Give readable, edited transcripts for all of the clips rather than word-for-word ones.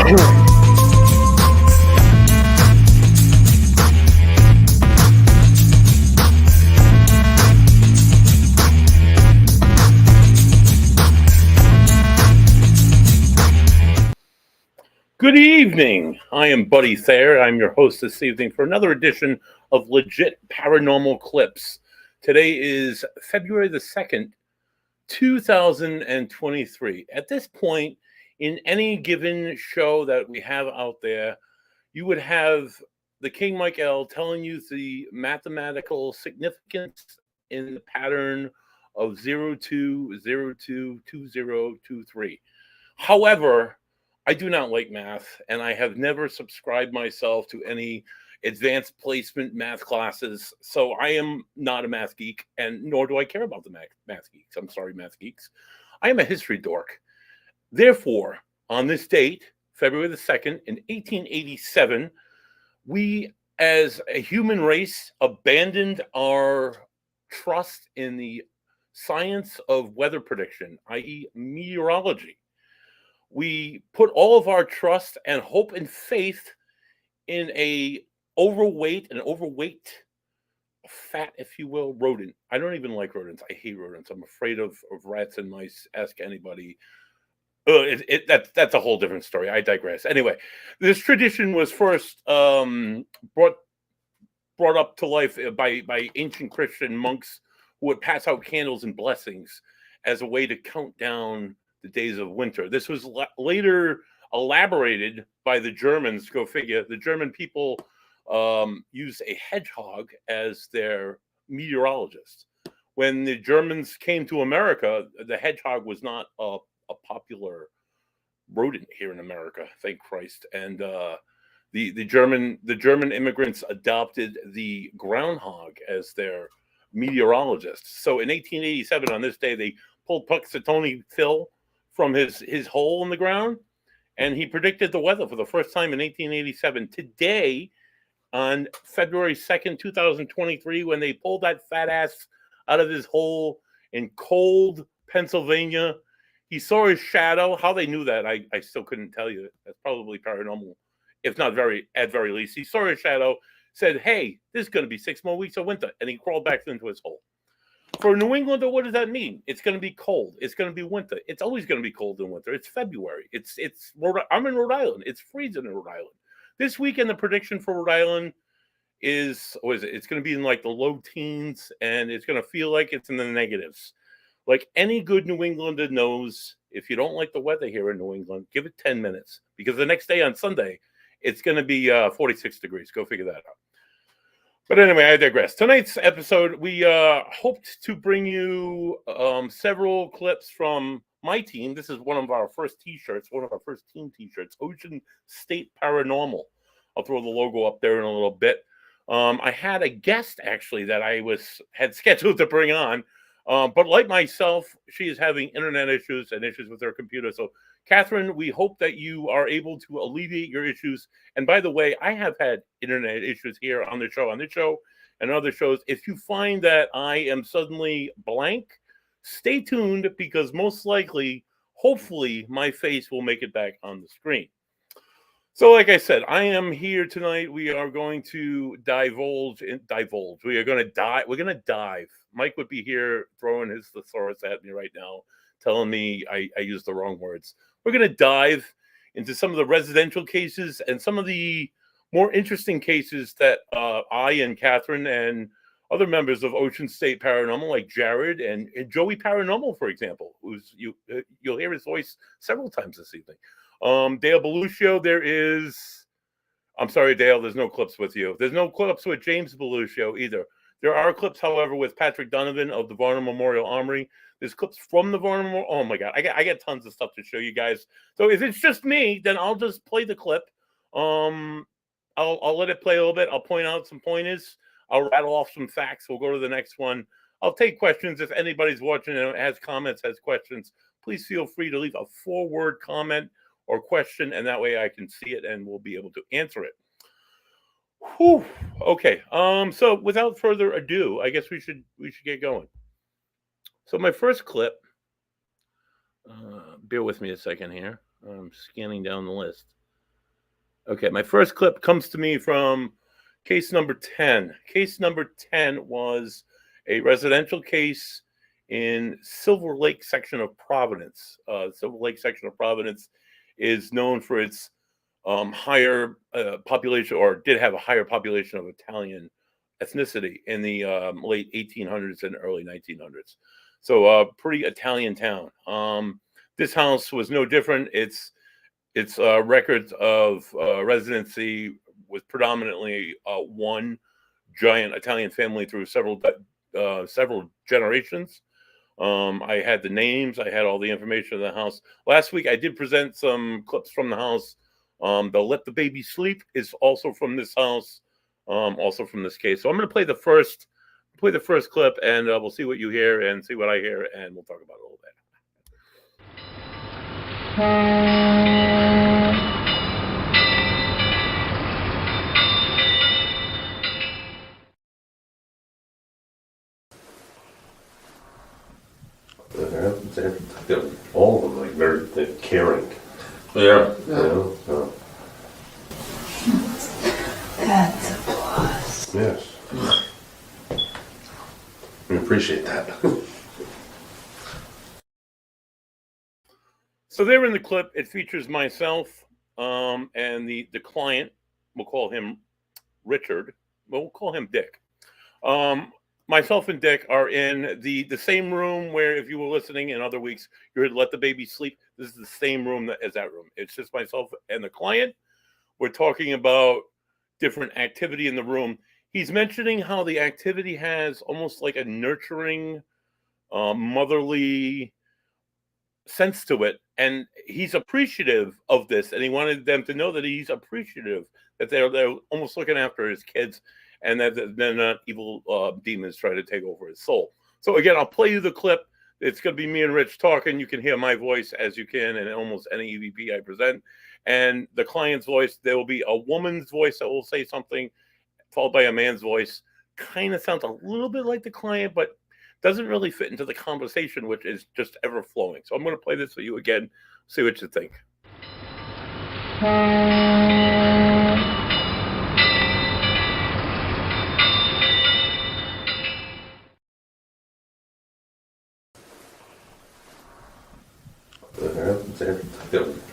Good evening. I am Buddy Thayer. I'm your host this evening for another edition of Legit Paranormal Clips. Today is February the 2nd, 2023. At this point, in any given show that we have out there, you would have the King Mike L telling you the mathematical significance in the pattern of 02022023. However, I do not like math, and I have never subscribed myself to any advanced placement math classes. So I am not a math geek, and nor do I care about the math geeks. I'm sorry, math geeks. I am a history dork. Therefore, on this date, February the 2nd, in 1887, we as a human race abandoned our trust in the science of weather prediction, i.e., meteorology. We put all of our trust and hope and faith in a overweight, fat, if you will, rodent. I don't even like rodents. I hate rodents. I'm afraid of rats and mice. Ask anybody. That's a whole different story. I digress. Anyway, this tradition was first brought up to life by ancient Christian monks who would pass out candles and blessings as a way to count down the days of winter. This was later elaborated by the Germans. Go figure. The German people used a hedgehog as their meteorologist. When the Germans came to America, the hedgehog was not a popular rodent here in America, thank Christ. And the German immigrants adopted the groundhog as their meteorologist. So in 1887, on this day, they pulled Punxsutawney Phil from his hole in the ground, and he predicted the weather for the first time in 1887. Today, on February 2nd, 2023, when they pulled that fat ass out of his hole in cold Pennsylvania, he saw his shadow. How they knew that, I still couldn't tell you. That's probably paranormal, if not at very least. He saw his shadow, said, hey, this is going to be 6 more weeks of winter, and he crawled back into his hole. For New Englander, what does that mean? It's going to be cold. It's going to be winter. It's always going to be cold in winter. It's February. I'm in Rhode Island. It's freezing in Rhode Island. This weekend, the prediction for Rhode Island is, what is it? It's going to be in like the low teens, and it's going to feel like it's in the negatives. Like any good New Englander knows, if you don't like the weather here in New England, give it 10 minutes. Because the next day on Sunday, it's going to be 46 degrees. Go figure that out. But anyway, I digress. Tonight's episode, we hoped to bring you several clips from my team. This is one of our first T-shirts, one of our first team T-shirts, Ocean State Paranormal. I'll throw the logo up there in a little bit. I had a guest, actually, that I had scheduled to bring on. But like myself, she is having internet issues and issues with her computer. So, Catherine, we hope that you are able to alleviate your issues. And by the way, I have had internet issues here on this show and other shows. If you find that I am suddenly blank, stay tuned, because most likely, hopefully, my face will make it back on the screen. So, like I said, I am here tonight. We are going to divulge. We are going to dive. We're going to dive. Mike would be here throwing his thesaurus at me right now, telling me I used the wrong words. We're going to dive into some of the residential cases and some of the more interesting cases that I and Catherine and other members of Ocean State Paranormal, like Jared and Joey Paranormal, for example, you'll hear his voice several times this evening. Dale Beluccio, I'm sorry, Dale, there's no clips with you. There's no clips with James Beluccio either. There are clips, however, with Patrick Donovan of the Varner Memorial Armory. There's clips from the Varner Memorial. Oh my God, I got tons of stuff to show you guys. So if it's just me, then I'll just play the clip. I'll let it play a little bit. I'll point out some pointers. I'll rattle off some facts. We'll go to the next one. I'll take questions if anybody's watching and has comments, has questions. Please feel free to leave a 4-word comment or question, and that way I can see it and we'll be able to answer it. Whew. Okay. So without further ado, I guess we should get going. So my first clip. Bear with me a second here. I'm scanning down the list. Okay, my first clip comes to me from case number 10. Case number 10 was a residential case in Silver Lake section of Providence. Silver Lake section of Providence is known for its higher population, or did have a higher population of Italian ethnicity in the late 1800s and early 1900s. So, pretty Italian town. This house was no different. Its records of residency was predominantly one giant Italian family through several generations. I had the names, I had all the information of the house. Last week, I did present some clips from the house. The "Let the Baby Sleep" is also from this house, also from this case. So I'm going to play the first clip, and we'll see what you hear and see what I hear, and we'll talk about it a little bit. All of them like very caring. Yeah. You know? So, That's a plus. yes. We appreciate that. So there in the clip, it features myself and the client. We'll call him Richard. We'll call him Dick. Myself and Dick are in the same room where, if you were listening in other weeks, you heard "Let the Baby Sleep." This is the same room as that room. It's just myself and the client. We're talking about different activity in the room. He's mentioning how the activity has almost like a nurturing, motherly sense to it, and he's appreciative of this, and he wanted them to know that he's appreciative that they're almost looking after his kids, and that they're not evil demons trying to take over his soul. So again, I'll play you the clip. It's going to be me and Rich talking. You can hear my voice, as you can in almost any EVP I present, and the client's voice. There will be a woman's voice that will say something, followed by a man's voice. Kind of sounds a little bit like the client, but doesn't really fit into the conversation, which is just ever flowing. So I'm going to play this for you again, see what you think.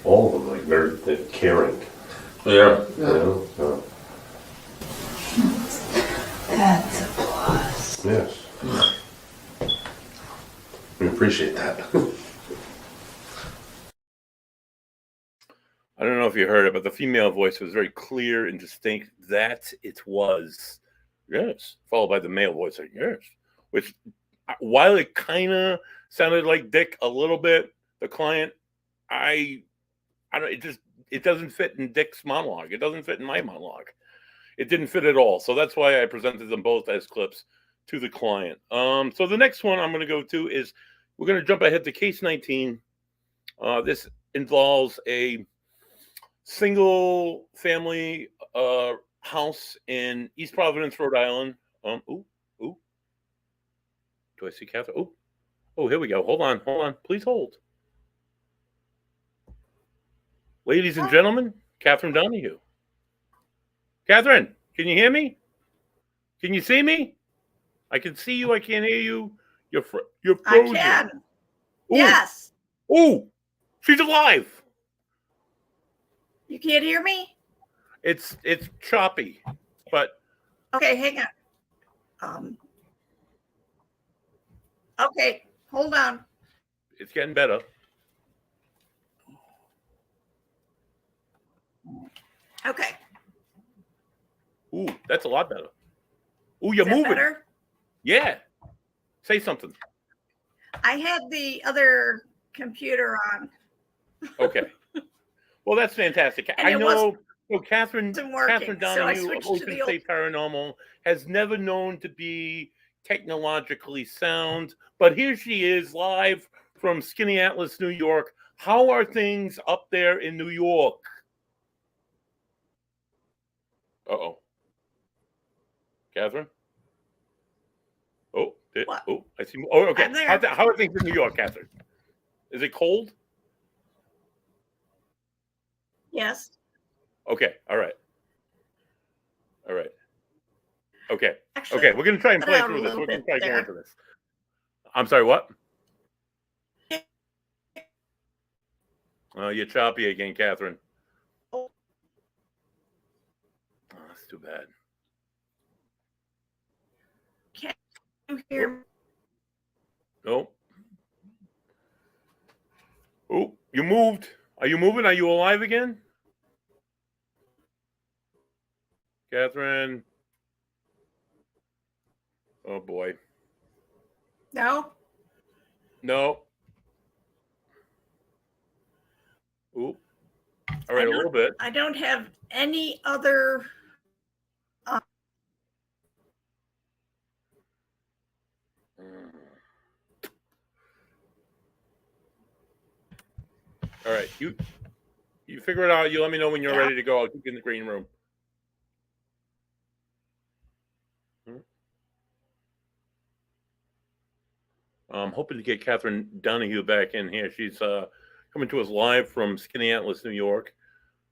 All of them like very caring. Yeah. You know? So, That's a plus. yes. We appreciate that. I don't know if you heard it, but the female voice was very clear and distinct that it was yes, followed by the male voice like yes, which while it kind of sounded like Dick a little bit, the client, I don't. It doesn't fit in Dick's monologue. It doesn't fit in my monologue. It didn't fit at all. So that's why I presented them both as clips to the client. So the next one I'm going to go to is we're going to jump ahead to case 19. This involves a single family house in East Providence, Rhode Island. Ooh. Do I see Catherine? Oh, here we go. Hold on. Please hold. Ladies and gentlemen, Catherine Donahue. Catherine, can you hear me? Can you see me? I can see you. I can't hear you. You're frozen. I can. Ooh. Yes. Ooh, she's alive. You can't hear me? It's choppy, but Okay, hang on. Okay, hold on. it's getting better. Okay. Ooh, that's a lot better. Ooh, you're Is that moving. better? Yeah. Say something. I had the other computer on. Okay. Well, that's fantastic. And I it know. So Catherine working, so I Donahue of switched to Ocean the old. State Paranormal has never known to be technologically sound, but here she is live from Skinny Atlas, New York. How are things up there in New York? Uh-oh. Catherine? What? I see. Oh, okay. I'm there. How are things in New York, Catherine? Is it cold? Yes. Okay. All right. All right. Okay. Actually, Okay. We're gonna try and cut play out a through this. little We're gonna bit try going there. to this. I'm sorry. What? Oh, you're choppy again, Catherine. Oh, Oh, that's too bad. can you hear me? Nope. Oh, you moved. Are you moving? Are you alive again? Catherine. Oh boy. No? No. Oop. All I right, a little bit. don't have any other All right. You figure it out. You let me know when you're yeah. ready to go. I'll keep you in the green room. I'm hoping to get Catherine Donahue back in here. She's coming to us live from Skaneateles, New York.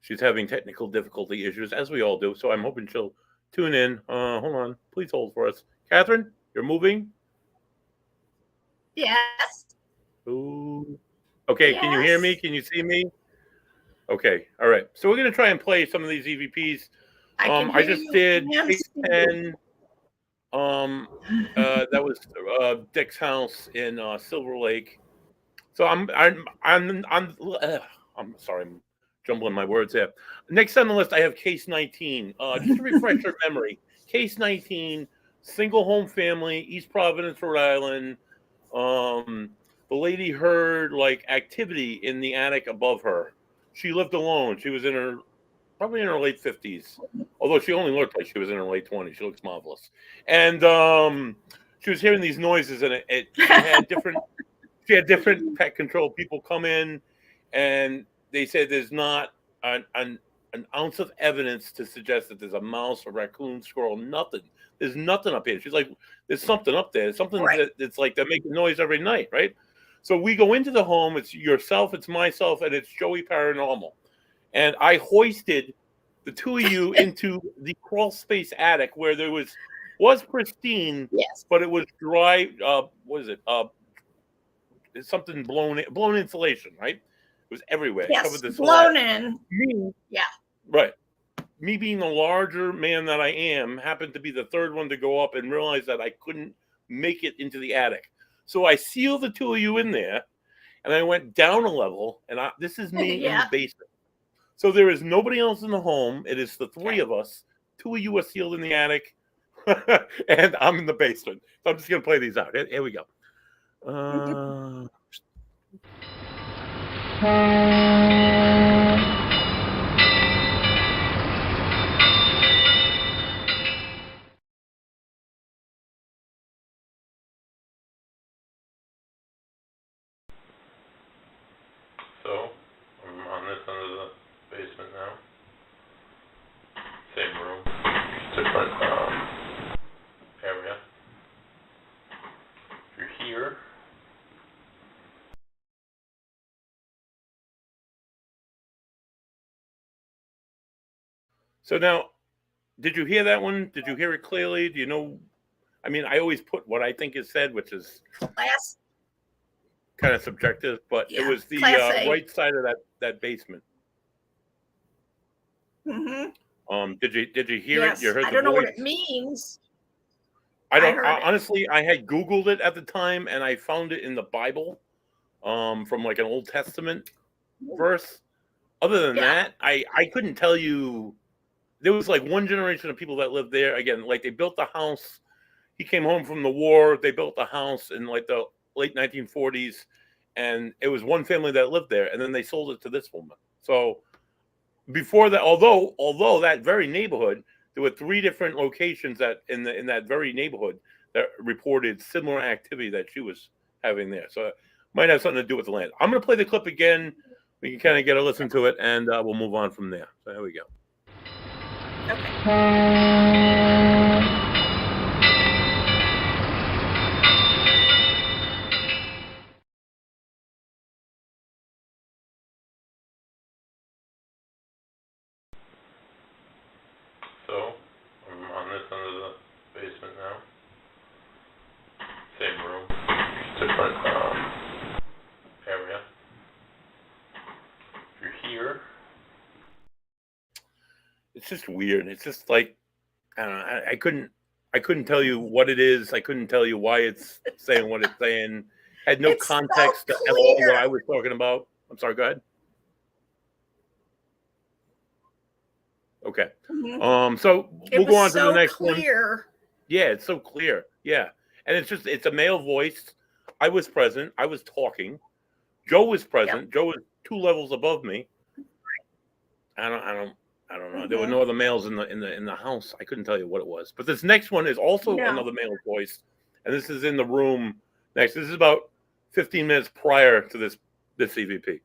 She's having technical difficulty issues, as we all do. So I'm hoping she'll tune in. Hold on. Please hold for us. Catherine, you're moving? Yes. Ooh. Okay, can you hear me? Yes. Can you see me? Okay, all right. So we're going to try and play some of these EVPs. I can I hear just you did and case see you. 10. That was Dick's house in Silver Lake. So I'm sorry, I'm jumbling my words here. Next on the list, I have case 19. Just to refresh your memory, case 19, single home family, East Providence, Rhode Island. The lady heard like activity in the attic above her. She lived alone. She was probably in her late 50s, although she only looked like she was in her late 20s. She looks marvelous, and she was hearing these noises, and she had different pet control people come in, and they said there's not an ounce of evidence to suggest that there's a mouse, a raccoon, squirrel, nothing. There's nothing up here. She's like, there's something up there. Something Right. that's like they're making noise every night, right? So we go into the home. It's yourself, it's myself, and it's Joey Paranormal. And I hoisted the two of you into the crawl space attic where there was pristine, Yes. but it was dry. What is it? Something blown insulation, right? It was everywhere. It Yes. covered this Blown in. Yeah. Right. Me being the larger man that I am, happened to be the third one to go up and realized that I couldn't make it into the attic. So I sealed the two of you in there, and I went down a level, and this is me in the Yeah. basement. So there is nobody else in the home. It is the three Okay. of us. Two of you are sealed in the attic, and I'm in the basement. So I'm just going to play these out. Here we go. So I'm on this end of the basement now. Same room, different area. If you're here. So now, did you hear that one? Did you hear it clearly? Do you know? I mean, I always put what I think is said, which is Class. kind of subjective, but it Yeah. was the Class A. right side of that basement. Mm-hmm. Did you hear Yes. it? You heard I the don't know what voice? it means. I don't. heard it. Honestly, I had Googled it at the time, and I found it in the Bible, from like an Old Testament verse. Other than Yeah. that, I couldn't tell you. There was like one generation of people that lived there. Again, like they built the house. He came home from the war. They built the house in like the late 1940s, and it was one family that lived there, and then they sold it to this woman. So before that, although that very neighborhood, there were three different locations that in that very neighborhood that reported similar activity that she was having there. So it might have something to do with the land. I'm going to play the clip again. We can kind of get a listen to it, and we'll move on from there. So here we go. Okay. the basement now. Same room, different area. If you're here, it's just weird. It's just like I don't know. I couldn't tell you what it is. I couldn't tell you why it's saying what it's saying. Had no It's so context at all clear. what I was talking about. I'm sorry. Go ahead. Okay. Mhm. So It we'll go was on to the so next one. clear. Yeah, it's so clear. Yeah. And it's a male voice. I was present. I was talking. Joe was Yep. present. Joe was 2 levels above me. I don't know. There were no Mhm. other males in the house. I couldn't tell you what it was. But this next one is also No. another male voice. And this is in the room next. This is about 15 minutes prior to this EVP.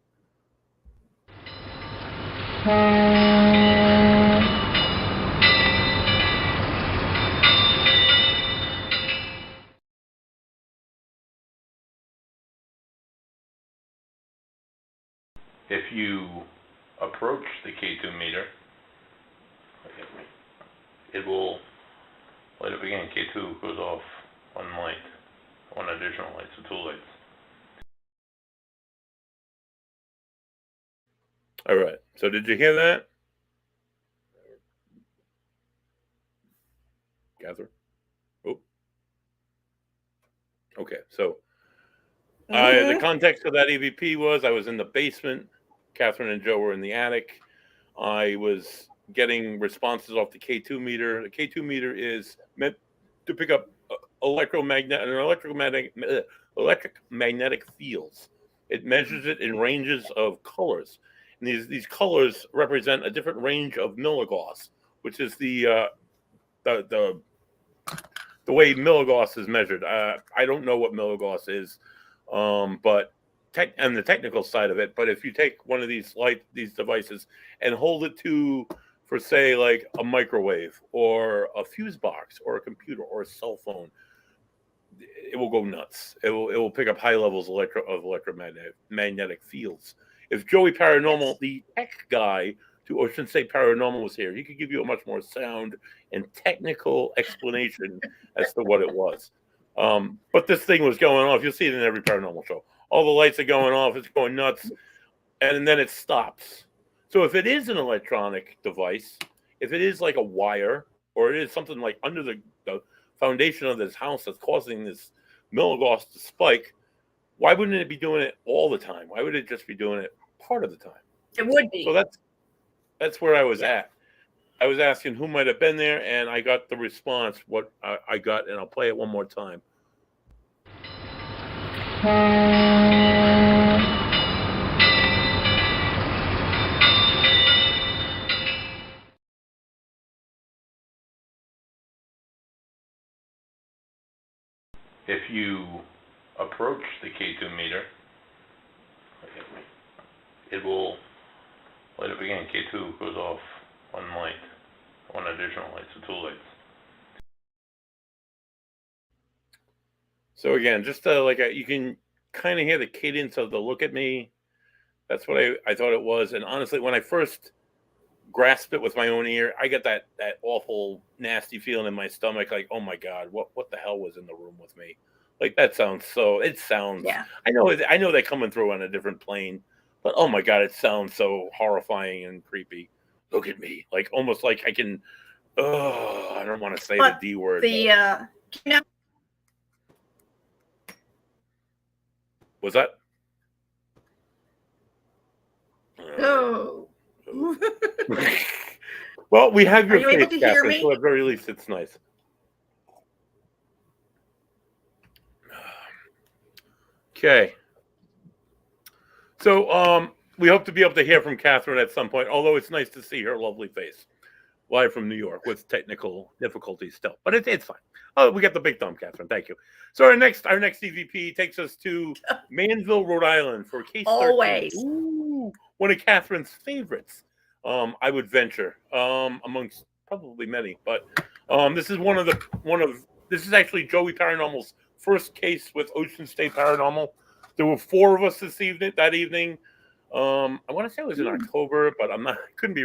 If you approach the K2 meter, it will light up again. K2 goes off one light, one additional light, so 2 lights. All right. So did you hear that, Catherine? Oh, okay. So the Mhm. context of that EVP was I was in the basement. Catherine and Joe were in the attic. I was getting responses off the K2 meter. The K2 meter is meant to pick up electromagnetic fields. It measures it in ranges of colors, and these colors represent a different range of milligauss, which is the way milligauss is measured. I don't know what milligauss is, but and the technical side of it. But if you take one of these devices and hold it to, for say, like a microwave or a fuse box or a computer or a cell phone, it will go nuts. It will pick up high levels of electromagnetic fields. If Joey Paranormal, Yes. the tech guy to Ocean State Paranormal, was here, he could give you a much more sound and technical explanation as to what it was. But this thing was going off. You'll see it in every paranormal show. All the lights are going off. It's going nuts, and then it stops. So if it is an electronic device, if it is like a wire, or it is something like under the foundation of this house that's causing this milligauss to spike, why wouldn't it be doing it all the time? Why would it just be doing it part of the time? It would So be. that's where I was Yeah. at. I was asking who might have been there, and I got the response. What I got, and I'll play it one more time. If you approach the K2 meter, it will light up again. K2 goes off one light, one additional light, so 2 lights. So again, just you can kind of hear the cadence of the look at me. That's what I thought it was. And honestly, when I first grasped it with my own ear, I get that awful, nasty feeling in my stomach. Like, oh my God, what the hell was in the room with me? Like that sounds so. It sounds. Yeah. I know they're coming through on a different plane, but oh my God, it sounds so horrifying and creepy. Look at me, like almost like I can. Oh, I don't want to say But the D word. the you know, Was that? oh. Well, we have Are your you able face, to hear Catherine, me? so at very least it's nice. Okay. So we hope to be able to hear from Catherine at some point, although it's nice to see her lovely face live from New York with technical difficulties still. But it's fine. Oh, we got the big thumb, Catherine. Thank you. So our next EVP takes us to Manville, Rhode Island for case 13. Always. Ooh, one of Catherine's favorites. I would venture amongst probably many, but this is this is actually Joey Paranormal's first case with Ocean State Paranormal. There were 4 of us that evening. I want to say it was in October, but I'm not. I couldn't be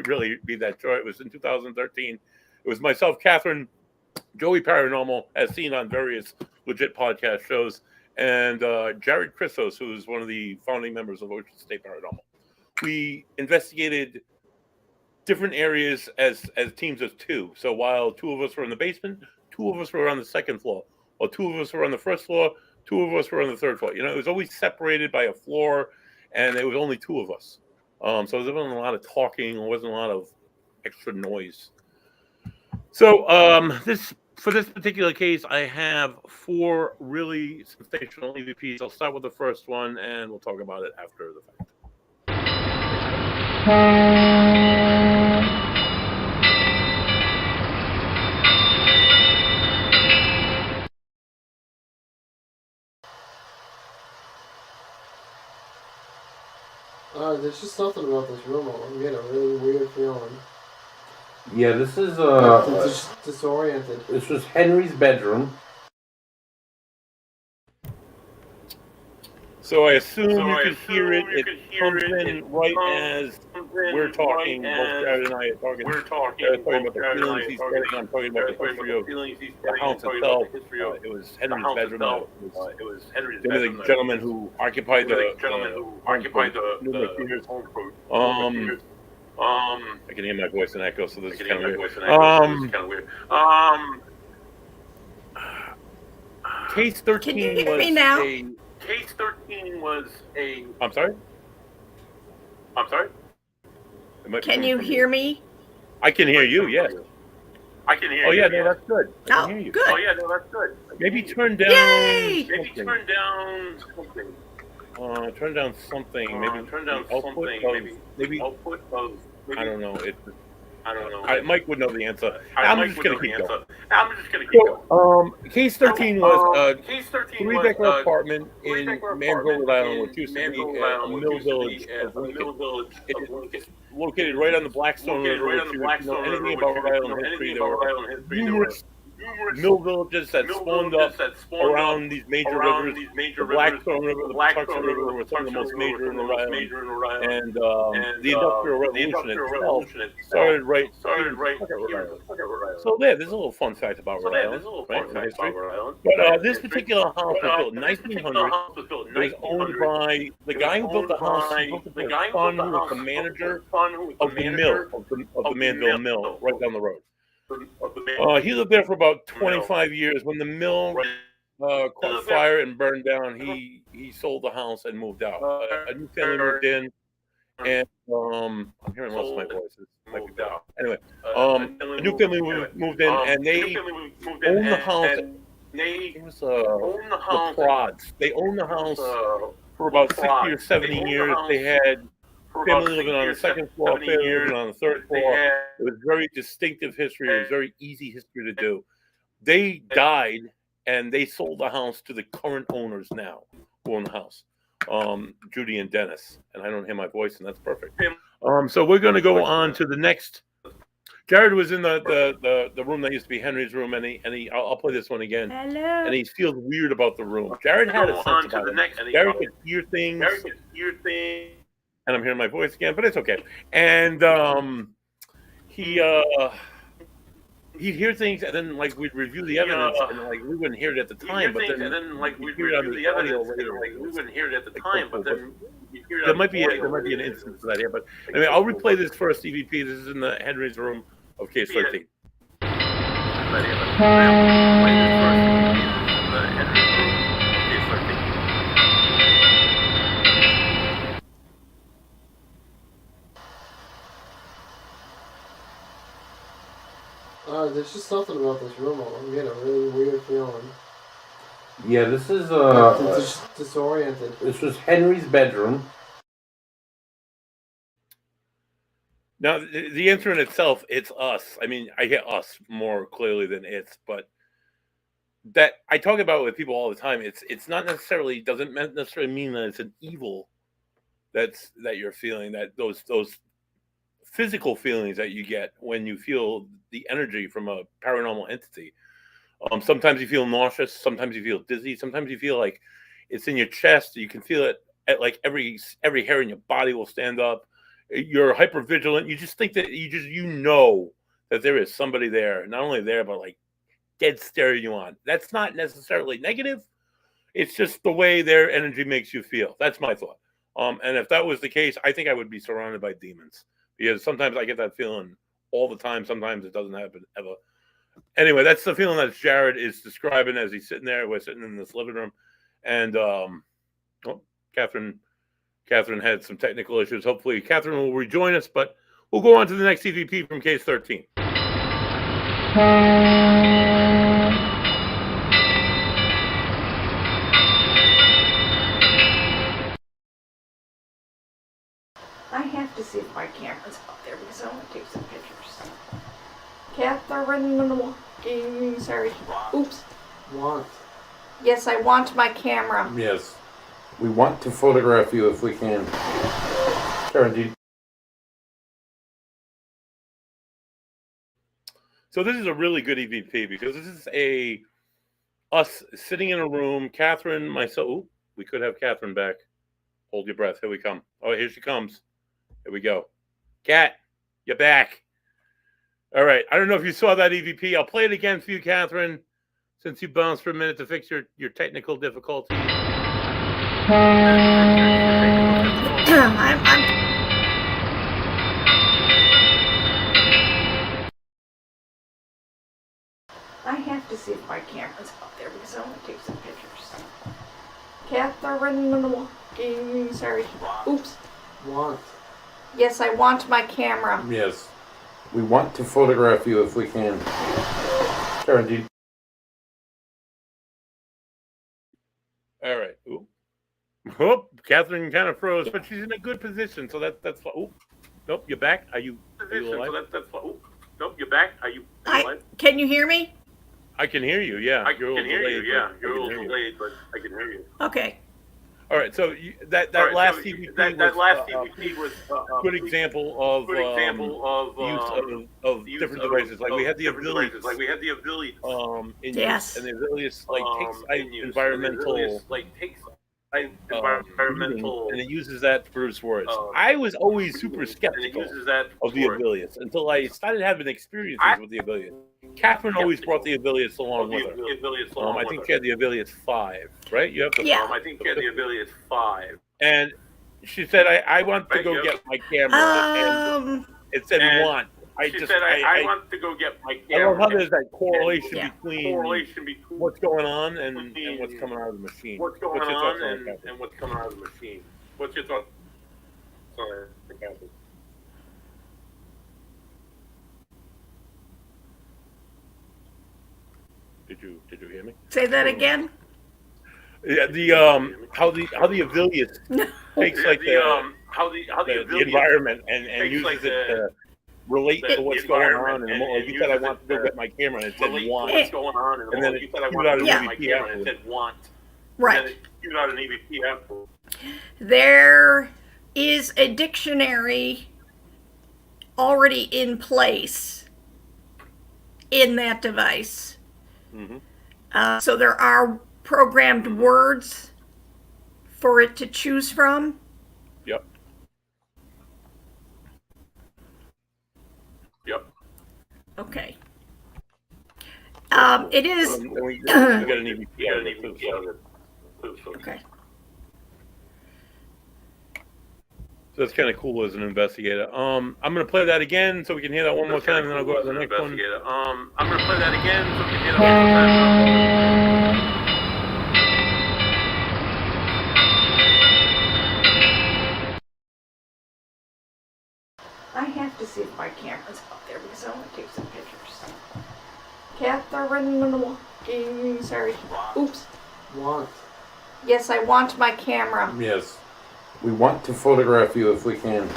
that sure. It was in 2013. It was myself, Catherine, Joey Paranormal, as seen on various legit podcast shows, and Jared Christos, who is one of the founding members of Ocean State Paranormal. We investigated different areas as teams of two. So while two of us were in the basement, two of us were on the second floor. While two of us were on the first floor, two of us were on the third floor. It was always separated by a floor, and it was only two of us. So there wasn't a lot of talking. There wasn't a lot of extra noise. So for this particular case, I have 4 really sensational EVPs. I'll start with the first one, and we'll talk about it after the fact. There's just something about this room. I'm getting a really weird feeling. Yeah, this is Just disoriented. this was Henry's bedroom. So I assume you could hear it. It comes in right as we're talking. Both Jared and I are talking. We're talking about the feelings he's getting. I'm talking about the history of the house itself. It was Henry's bedroom. It was Henry's bedroom. The gentleman who occupied the numerous years. I can hear my voice in echo, so this is kind of weird. Case 13 Can you hear was me now? Case 13 was a. I'm sorry? Can you hear me? I can hear you, yes. I can hear you. Oh, yeah, no, that's good. I Oh, can hear you. good. Oh, yeah, no, that's good. Maybe turn down. Yay! Maybe turn down something. Turn down something. Maybe turn down something. Maybe output of. I don't know. Mike would know the answer. I'm just gonna keep going. Case 13 was a 3-decker apartment in Manville, Rhode Island, which used to be a mill village of Lincoln. It's located right on the Blackstone River. If you know anything about Rhode Island history, there were numerous mill villages that spawned up around these major rivers. The Blackstone River, the Patuxent River were some of the most major in Rhode Island. And the Industrial Revolution itself started right here in Rhode Island. So there's a little fun fact about Rhode Island, right, in history. But this particular house was built in 1900. It was owned by the guy who built the house. He built it for his son, who was the manager of the mill, of the Manville Mill, right down the road. He lived there for about 25 years. When the mill caught fire and burned down, he sold the house and moved out. A new family moved in, and I'm hearing most of my voices. Anyway, a new family moved in, and they owned the house. It was the Prods. They owned the house for about 60 or 70 years. They had family living on the second floor, family living on the third floor. It was very distinctive history. It was very easy history to do. They died, and they sold the house to the current owners now who own the house, Judy and Dennis. And I don't hear my voice, and that's perfect. So we're going to go on to the next. Jared was in the room that used to be Henry's room, and I'll play this one again. Hello. And he feels weird about the room. Jared had a sense about it. Jared could hear things. And I'm hearing my voice again, but it's okay. And he'd hear things, and then we'd review the evidence, and we wouldn't hear it at the time. But then we'd hear it on the audio later. We wouldn't hear it at the time, but then there might be an instance of that here. But anyway, I'll replay this first EVP. This is in the Henry's room of case 13. There's just something about this room. I'm getting a really weird feeling. Yeah, this is just disoriented. This was Henry's bedroom. Now, the intro in itself, it's us. I mean, I hear us more clearly than it's, but that I talk about with people all the time. It's not necessarily, doesn't necessarily mean that it's an evil that you're feeling, that those physical feelings that you get when you feel the energy from a paranormal entity. Sometimes you feel nauseous, sometimes you feel dizzy, sometimes you feel like it's in your chest. You can feel it at every hair in your body will stand up. You're hyper vigilant. You just think that you know that there is somebody there, not only there, but dead staring you on. That's not necessarily negative. It's just the way their energy makes you feel. That's my thought. And if that was the case, I think I would be surrounded by demons because sometimes I get that feeling all the time. Sometimes it doesn't happen ever. Anyway, that's the feeling that Jared is describing as he's sitting there. We're sitting in this living room, and Catherine had some technical issues. Hopefully, Catherine will rejoin us, but we'll go on to the next EVP from case 13. I have to see if my camera's up there because I want to take some pictures. Catherine, sorry. Oops. Want. Yes, I want my camera. Yes. We want to photograph you if we can. Karen, do you... So this is a really good EVP because this is us sitting in a room. Catherine, myself. Ooh, we could have Catherine back. Hold your breath. Here we come. Oh, here she comes. Here we go. Cat, you're back. All right. I don't know if you saw that EVP. I'll play it again for you, Catherine, since you bounced for a minute to fix your technical difficulty. I have to see if my camera's up there because I want to take some pictures. Catherine, sorry. Oops. Want. Yes, I want my camera. Yes. We want to photograph you if we can. Karen, do you... All right. Ooh. Oh, Catherine kind of froze, but she's in a good position, so that's. Oh, nope. You're back. Are you alive? Oh, nope, you're back. Are you alive? Can you hear me? I can hear you. Yeah, I can hear you. Yeah, you're a little delayed. delayed, but I can hear you. Okay. All right. So that last EVP was a good example of use of different devices. Like we had the ability. In Yes. use, and the ability takes environmental. And it uses that to produce words. I was always super skeptical of the abilities until I started having experiences with the abilities. Catherine always brought the abilities along with her. I think she had the abilities 5, right? You have the I think she had the abilities 5. And she said, "I want to go get my camera." And it said "want." I want to go get my I camera. love how there's that correlation Yeah. between what's going on and what's coming out of the machine. What's going your on thoughts on that? and what's coming out of the machine. What's your thoughts? Sorry, Catherine. Did you hear me? Say that again. Yeah, the how the Avilius takes like the environment and uses it to relate to what's going on. And like you said, I want to go get my camera, and it said want. What's going on? And then it queued out an EVP afterwards. It said want. Right. And then it queued out an EVP afterwards. There is a dictionary already in place in that device. Mm-hmm. So there are programmed words for it to choose from. Yep. Okay. It is. We got an EVP out of it too. Okay. So that's kind of cool as an investigator. I'm gonna play that again so we can hear that one more time, and then I'll go to the next one. I'm gonna play that again so we can hear that one more time. I have to see if my camera's up there because I want to take some pictures. Catherine, sorry. Oops. Want. Yes, I want my camera. Yes. We want to photograph you if we can.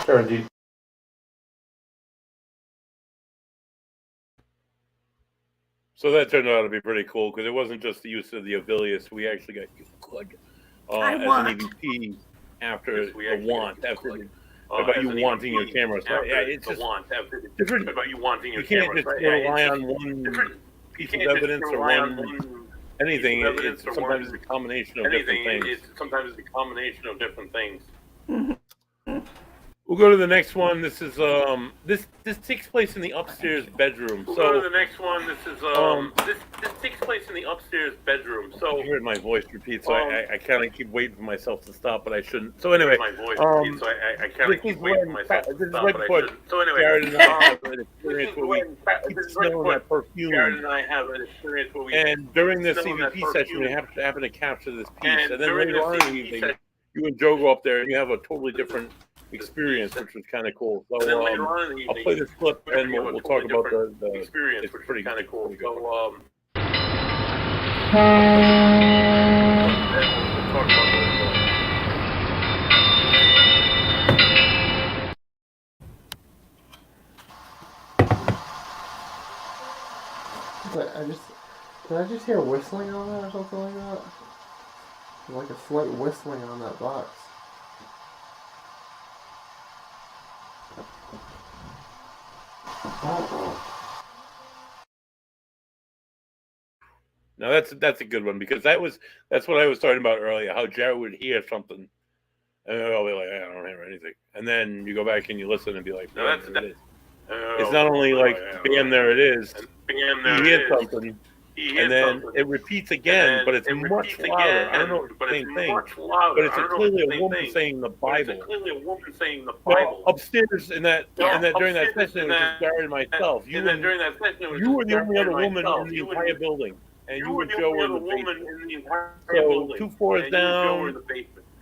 Karen, do you... So that turned out to be pretty cool because it wasn't just the use of the Avilius. We actually got good as an EVP after the want. About you wanting your camera. So, yeah, it's just different. About you wanting your You can't camera. just rely on one piece of evidence or one anything. It's sometimes a combination of different things. Sometimes it's a combination of different things. We'll go to the next one. This is this takes place in the upstairs bedroom. We'll So go to the next one. This is this takes place in the upstairs bedroom. So I heard my voice repeat, so I kind of keep waiting for myself to stop, but I shouldn't. So anyway, my voice repeats, so I kind of keep waiting for myself this to is stop, right but I before shouldn't. So anyway, Jared and I have an experience this where we keep is right smelling before that perfume. Jared and I have an experience where we And during this smell that EVP session, we perfume. happen to capture this piece. And then during later on this in the EVP evening, session, you and Joe go up there and you have a totally different experience, which was kind of cool. So and then later on in the I'll evening, play this clip and we have a we'll talk totally about the experience, it's which is pretty kind of cool. pretty So good. and we'll talk about Did I just hear whistling on that or something like that? Like a slight whistling on that box. Now that's a good one because that's what I was talking about earlier. How Jared would hear something, and I'll be like, I don't hear anything, and then you go back and you listen and be like, No, that's there it is. that. It's not only like, bam, there it is. Bam, You hear something, and then it repeats again, but it's much louder. I don't know if it's the same thing, but it's clearly a woman saying the Bible. Well, upstairs in that during that session, it was just Jared and myself. You were the only other woman in the entire building, and you and Joe were in the basement. So 2 floors down.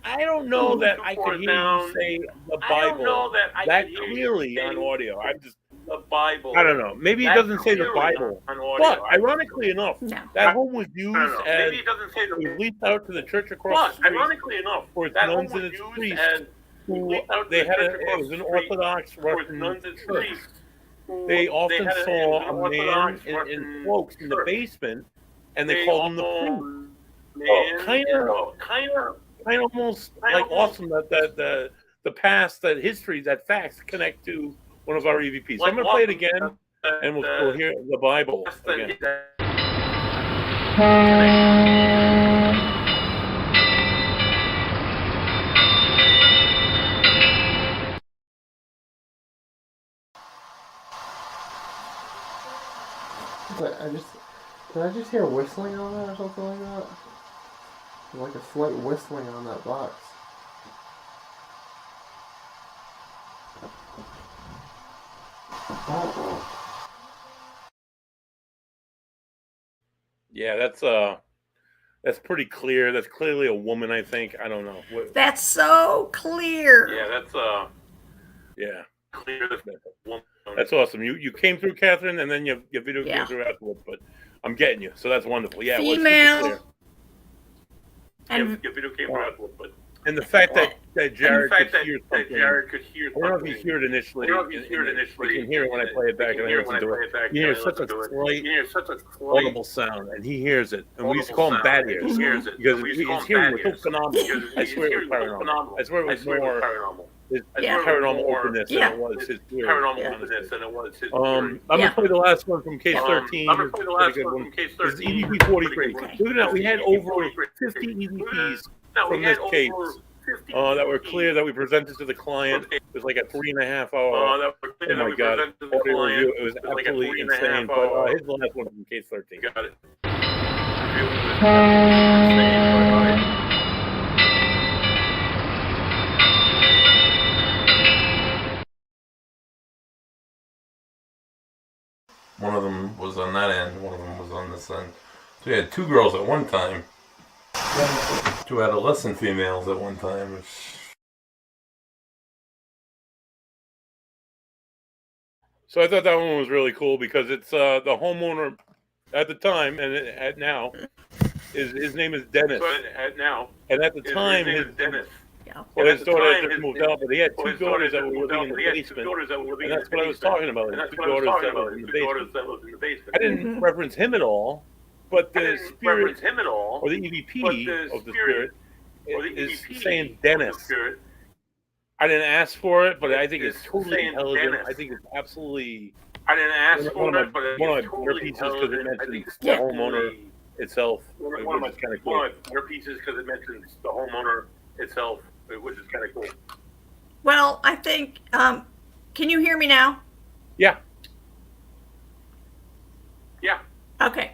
I don't know that I could hear you say the Bible that clearly on audio. I'm just the Bible. I don't know. Maybe it doesn't say the Bible, but ironically enough, No. that home was used as Maybe it doesn't say it was the leased out to the church across the street ironically enough, for its that home nuns was and its used priests. as Who leased out to they the had church it across was the an street Orthodox for its Russian nuns and church. priests. They often had saw an a man Orthodox in Russian clothes in the church. basement, and they called him the priest. Man, Kind of almost like awesome that the past, that history, that facts connect to one of our EVPs. So I'm going to play it again, and we'll hear the Bible again. Did I just hear whistling on that or something like that? Like a slight whistling on that box. Yeah, that's pretty clear. That's clearly a woman, I think. I don't know. That's so clear. Yeah, that's Yeah, clear. that's awesome. You came through, Catherine, and then your video came through afterwards. But I'm getting you, so that's wonderful. Yeah, it was super Female. clear. And Your video came through afterwards, but And the fact that Jared could hear that something. Jared could hear I don't know if you hear it initially. I don't know if you hear it initially. You can hear it when I play it back and I listen to it. You hear such a slight audible sound, and he hears it. And we used to call him bad ears. He hears it. Because We used to call his him hearing bad was so ears. phenomenal. I swear it was paranormal. I swear it was more paranormal. his Yeah. paranormal openness than Yeah. it was his hearing. Paranormal Yeah. openness than it was his I'm gonna play the last one from case 13. I'm gonna play the last Pretty good one from case This is 13. EVP 43. Believe it or not, we had over 50 EVPs from this case that were clear that we presented to the client. It was like a 3.5 hour. Oh my god, audio review. It was absolutely insane. But here's the last one from case 13. Got it. One of them was on that end, one of them was on this end. So we had 2 girls at one time. 2 adolescent females at one time. So I thought that one was really cool because it's the homeowner at the time and now his name is Dennis. And at the time his Dennis. yeah. Well, his daughter had just moved out, but he had 2 daughters that were living in the basement. And that's what I was talking about. His 2 daughters that were in the basement. I didn't reference him at all, but the spirit or the EVP of the spirit is saying Dennis. I didn't ask for it, but I think it's totally intelligent. I think it's absolutely I didn't ask one for of it, but my it's better totally pieces because it intelligent. mentions the homeowner itself, One of which my is kind of cool. better pieces because it mentions the homeowner itself, which is kind of cool. Well, I think, can you hear me now? Yeah. Okay.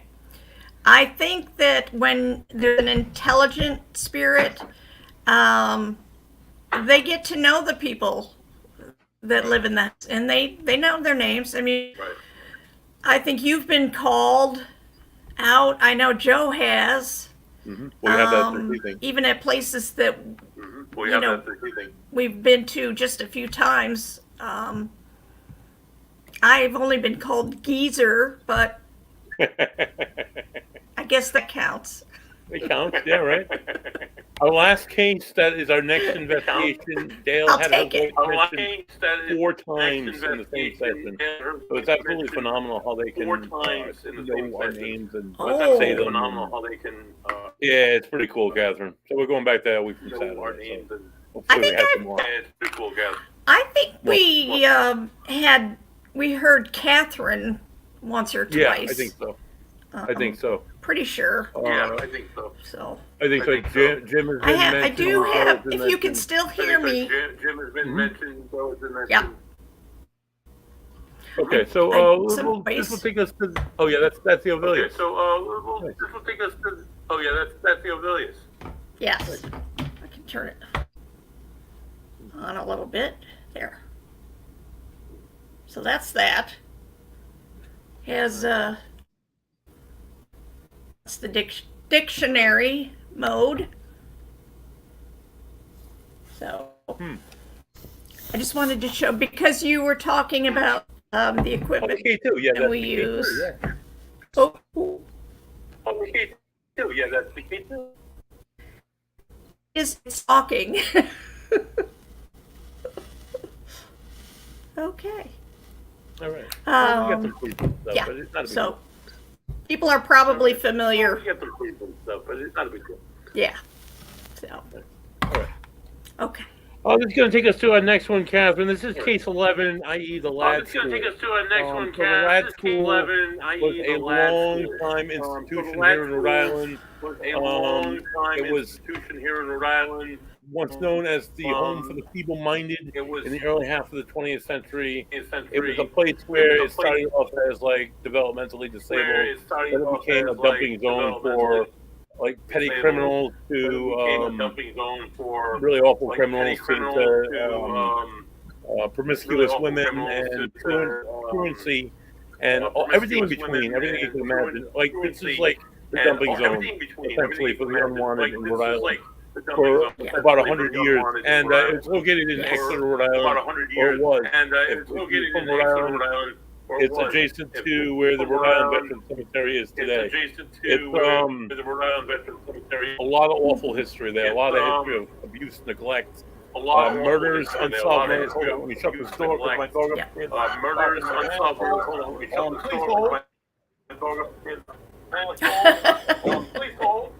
I think that when there's an intelligent spirit, they get to know the people that live in that, and they know their names. I mean, Right. I think you've been called out. I know Joe has. Mm-hmm. We have that through breathing. Even at places that We you have know that through breathing. we've been to just a few times. I've only been called geezer, but I guess that counts. It counts, yeah, right. Our last case, that is our next investigation. Dale I'll had her take it. voice mentioned 4 times in the same session. So it's absolutely phenomenal how they can know our names and say them. Phenomenal how they can. Yeah, it's pretty cool, Catherine. So we're going back that week from Saturday. So hopefully I we think have some more. It's pretty cool, guys. I think we heard Catherine once or twice. Yeah, I think so. I think so. Pretty sure. Yeah, I think so. So I think so. Jim has been mentioned. I do have. Rose has If you can mentioned. still hear me, Jim has been mentioned. Rose has mentioned. yeah. Okay, so this will take us to. Oh yeah, that's the Ovilius. Okay, so this will take us to. Oh yeah, that's the Ovilius. Yes, I can turn it on a little bit. There. So that's that. Has it's the dictionary mode. So I just wanted to show, because you were talking about the equipment Okay, too. Yeah, that that's we the key, too, use. yeah. Oh, Okay, too. Yeah, that's the key too. is talking. Okay. All right. We got some pretty cool stuff, Yeah. but it's not a big So people are probably We familiar. got some pretty cool stuff, but it's not a big deal. Yeah. So All right. okay. Oh, this is going to take us to our next one, Catherine. This is case 11, i.e. the lad This is school. going to take us to our next one, So the lad This is school 11, was i.e. a the lad long-time school. institution the lad here in Rhode Island. was a long-time It was institution here in Rhode Island. once known as the home for the feeble-minded It was in the early half of the 20th century. a century. It was a place where It it was a place started off as like developmentally where disabled, it started then it off became a as, dumping like, zone for developmentally like petty disabled. criminals It became a to dumping zone for really awful like, criminals petty criminals to promiscuous awful women criminals and to, truancy and everything in promiscuous between, women everything you and can imagine. Like this truancy is like the and dumping zone, everything in between, essentially, for the unwanted in Rhode Island. the dumping For zone, Yeah. about essentially, 100 for the years, unwanted and Rhode Island. it's located in For Exeter, Rhode about Island, 100 or years, it was. and If it's you're located from in Rhode Exeter, Island, Rhode Island. Or it it's was. adjacent If to you're where the from Rhode Rhode Island Island, Veterans Cemetery is It's today. adjacent to It's, where the Rhode Island Veterans Cemetery. A lot of awful history there, a lot of history of abuse, neglect, A lot of murders, history there, a unsolved lot of murders. history Hold of on, let me shut abuse, this door because my neglect. dog Yeah. upstairs. Murders, unsolved murders. Hold on, let me shut the Please door. hold. My dog upstairs. Please hold.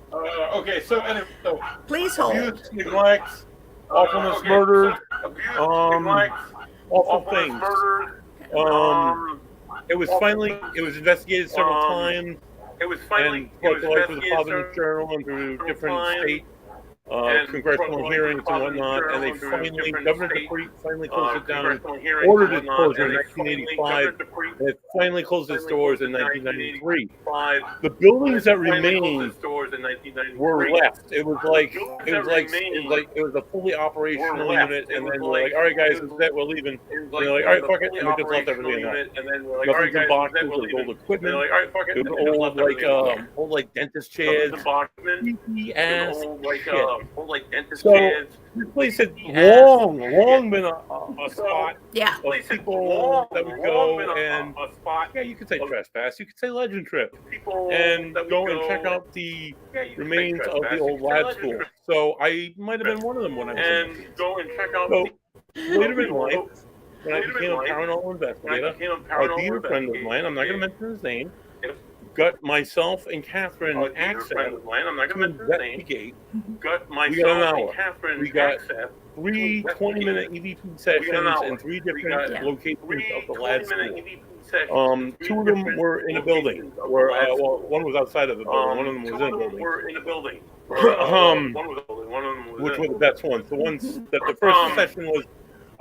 Okay, so anyway, so Please hold. abuse, neglect, awfulness, Okay, murder, so abuse, um, neglect, awful awfulness, things. murder. It was investigated several times It was finally and brought to light through the Providence Journal and through different state congressional hearings and whatnot, and they finally, Governor Dupree finally closed it down, ordered its closure in 1985, and it finally closed its doors in 1993. The buildings that remained were left. It was a fully operational unit, and then we're like, all right, guys, this is it, we're leaving. And they're like, all right, fuck it, and we just left everything in there. Nothing's in boxes, it was old equipment, it was old dentist chairs, creepy ass shit. So this place had long been a spot Yeah. of people that would go and yeah, you could say trespass, you could say legend trip, and go and check out the remains of the old lad school. So I might have been one of them when I was in there. go and check out So later in life, when I became a paranormal investigator, a dear friend of mine, I'm not going to mention his name, got myself and Catherine access to investigate. We got an hour. We got 3 20-minute EVP sessions in 3 different locations of the lad school. 2 of them were in a building. Where, one was outside of the building. One of them was in a building. Which were the best ones. The first session was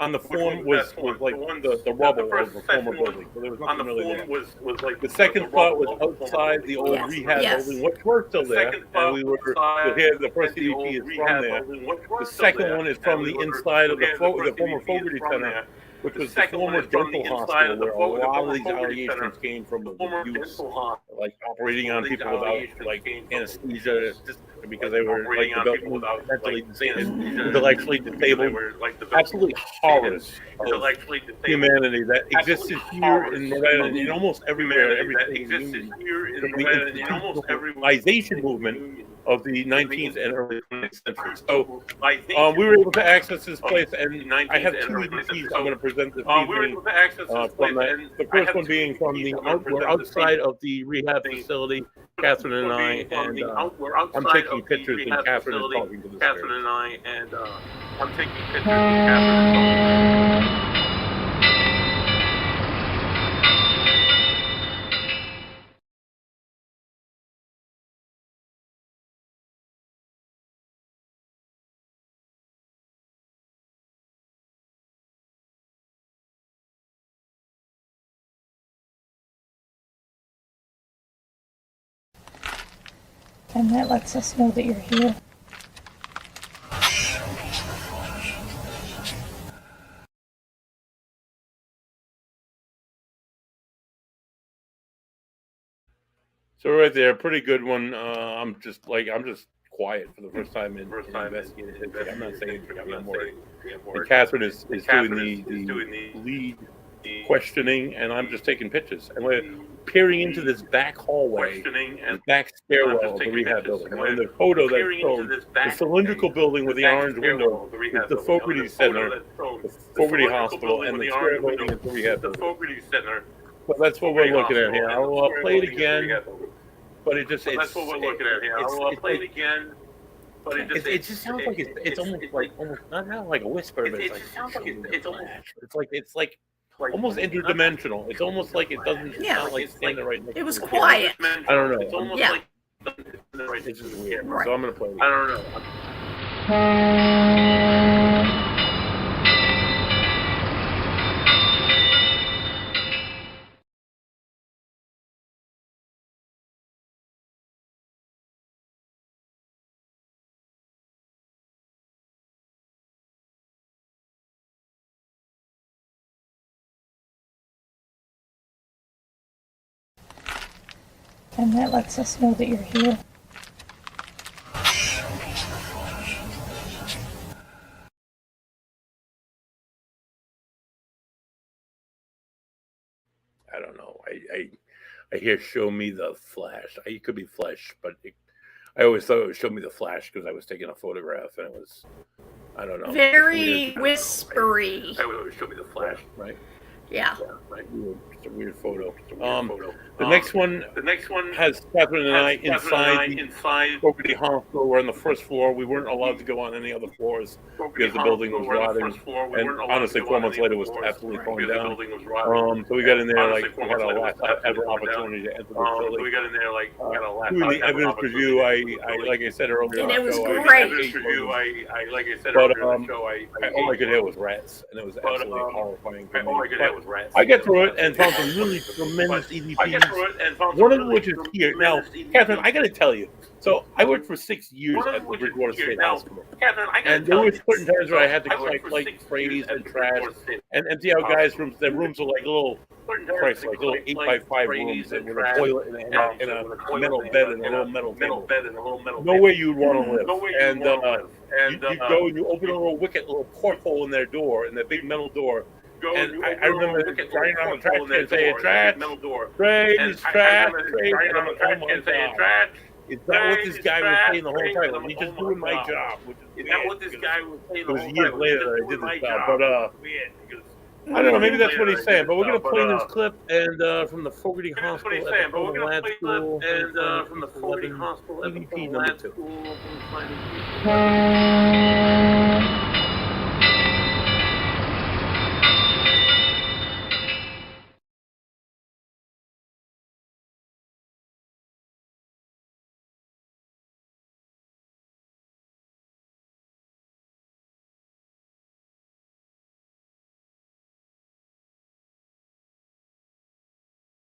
on the which was form the was best one. like The ones, the the rubble first of the former session was building, so there was on nothing the really form there. was like The the second spot rubble was of the former outside building. the So there old was nothing rehab really Yes. building, which we're there. still The there, second and spot we was were. You'll outside hear the first the EVP old is from rehab there. building, which The we're still second there. one is And from we the were, inside you'll of the hear the the first former EVP is Fogarty from Center, there. which The was the second one former is from dental the inside hospital of the where a lot of former these Fogarty Center, allegations came from the of former abuse, dental hospital. like operating on These people without allegations like came from anesthesia, abuse, just because like they were operating like on people without like mentally anesthesia, intellectually just because they disabled. were like Absolutely developmentally horrors of intellectually disabled. humanity that Absolutely existed here horrors in Rhode Island, in of almost everywhere, humanity every that state of the existed union, here in during Rhode the Island in almost every institutionalization state of the movement union of the during the 19th and early 20th century. So institutionalization we were able to movement access this of place, the and I 19th have and two early 20th EVPs century. I'm So going to present this we were evening. able to access this From place, that, and the I first have one two being from EVPs the I'm going to we're present this outside evening. of the rehab facility, Catherine and I, and We're I'm outside taking of the pictures, and rehab Catherine is facility, talking to the Catherine spirits. and I, and I'm taking pictures, and Catherine is talking. And that lets us know that you're here. So right there, pretty good one. I'm just quiet for the first time in First time investigative in history. I'm not saying investigative history. anything. I'm I'm not worried. saying anything. I'm And worried. Catherine is doing Catherine is the doing lead the questioning, and I'm just taking pictures. And we're peering into this back hallway, questioning, this and back I'm just stairwell of the taking rehab pictures. building. Now, in the photo that's Peering into shown, this the back cylindrical building with the back orange stairwell window of the is rehab the building. Now, in Fogarty the photo Center, that's shown, the the Fogarty cylindrical Hospital, building and with the the square orange building window is the is rehab the building. Fogarty Center. So that's what we're looking at here. And the I'll square play it building is the again, rehab building. but it just So that's what we're looking at here. I'll it's play like it again, but it just sounds like it's almost like almost not like a whisper, but it's it like just sounds like show me the it's almost flash. It's like like almost interdimensional. It's almost like it doesn't. It's Yeah. not like standing right next It was to the quiet. camera. I don't know. It's almost Yeah. like It's just weird. Right. So I'm gonna play it. I don't know. And that lets us know that you're here. I don't know. I hear show me the flash. It could be flesh, but I always thought it would show me the flash because I was taking a photograph and it was. I don't know. Very It's whispery. I would show me the flash. weird, right? Yeah. Weird. It's a weird photo. Photo. The next one The next one has Catherine and I has Catherine and inside I the Fogarty Hospital. We're on the first floor. We weren't allowed to go on any other floors because the building was rotting. And honestly, 4 months later, it was absolutely falling down. So we got in there like we had our last ever opportunity to enter the So facility. we got in there like we had a last Doing the evidence review, I like I said earlier, And on it the was show, I great. evidence review. I like I said But, earlier in the show. all I could hear was rats, and it was absolutely horrifying for me. all I could hear was rats. I get through it and found some really tremendous I get EVPs. through it and found One some of really which is here. Now, tremendous EVPs. Catherine, I got to tell you. So I worked for 6 years One of at the which is Bridgewater here. State Now, Hospital. Catherine, I gotta And there tell was you, certain times where I had to I worked for like 6 trays years at and the trash Bridgewater State and empty out guys' rooms. Their rooms were like little, Christ, like little 8x5 rooms with a toilet and a metal bed and a little metal table. No way you'd want to live. No way And you'd want to live. And you go and you open a little wicket, little porthole in their door, in their big metal door. And I remember driving around the trash can saying, trash, trays, trash, trays. And I'm like, oh my God. Is that what this guy was saying the whole time? He's just doing my job, which is that what this guy was saying? it was years later that I did this job. But I don't know, maybe that's what he's saying. But we're gonna play this clip and from the Fogarty Hospital at the Fulton Lad School and from the Fogarty 11 Hospital at the EVP Fulton number Lad 2. School.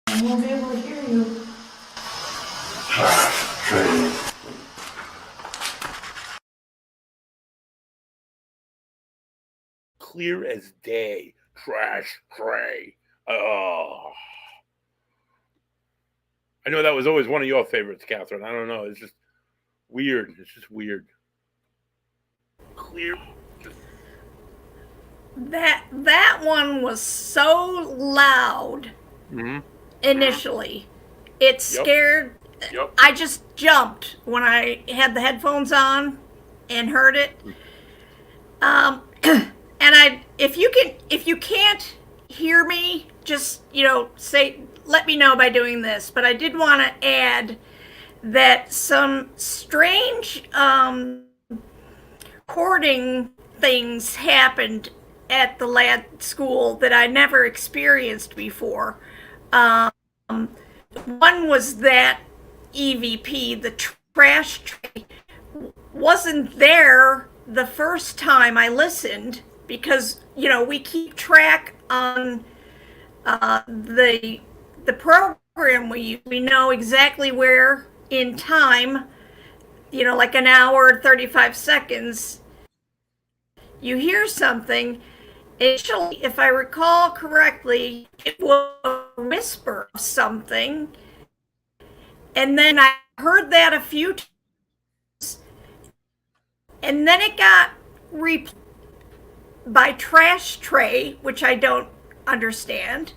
I won't be able to hear you. Clear as day. Trash tray. Oh. I know that was always one of your favorites, Catherine. I don't know. It's just weird. It's just weird. Clear. That one was so loud initially. It scared. Yep. I just jumped when I had the headphones on and heard it. And if you can't hear me, just let me know by doing this. But I did want to add that some strange recording things happened at the lad school that I never experienced before. One was that EVP, the trash tray, wasn't there the first time I listened because we keep track on the program we use. We know exactly where in time, like an hour 35 seconds, you hear something. Initially, if I recall correctly, it was a whisper of something, and then I heard that a few times, and then it got replaced by trash tray, which I don't understand.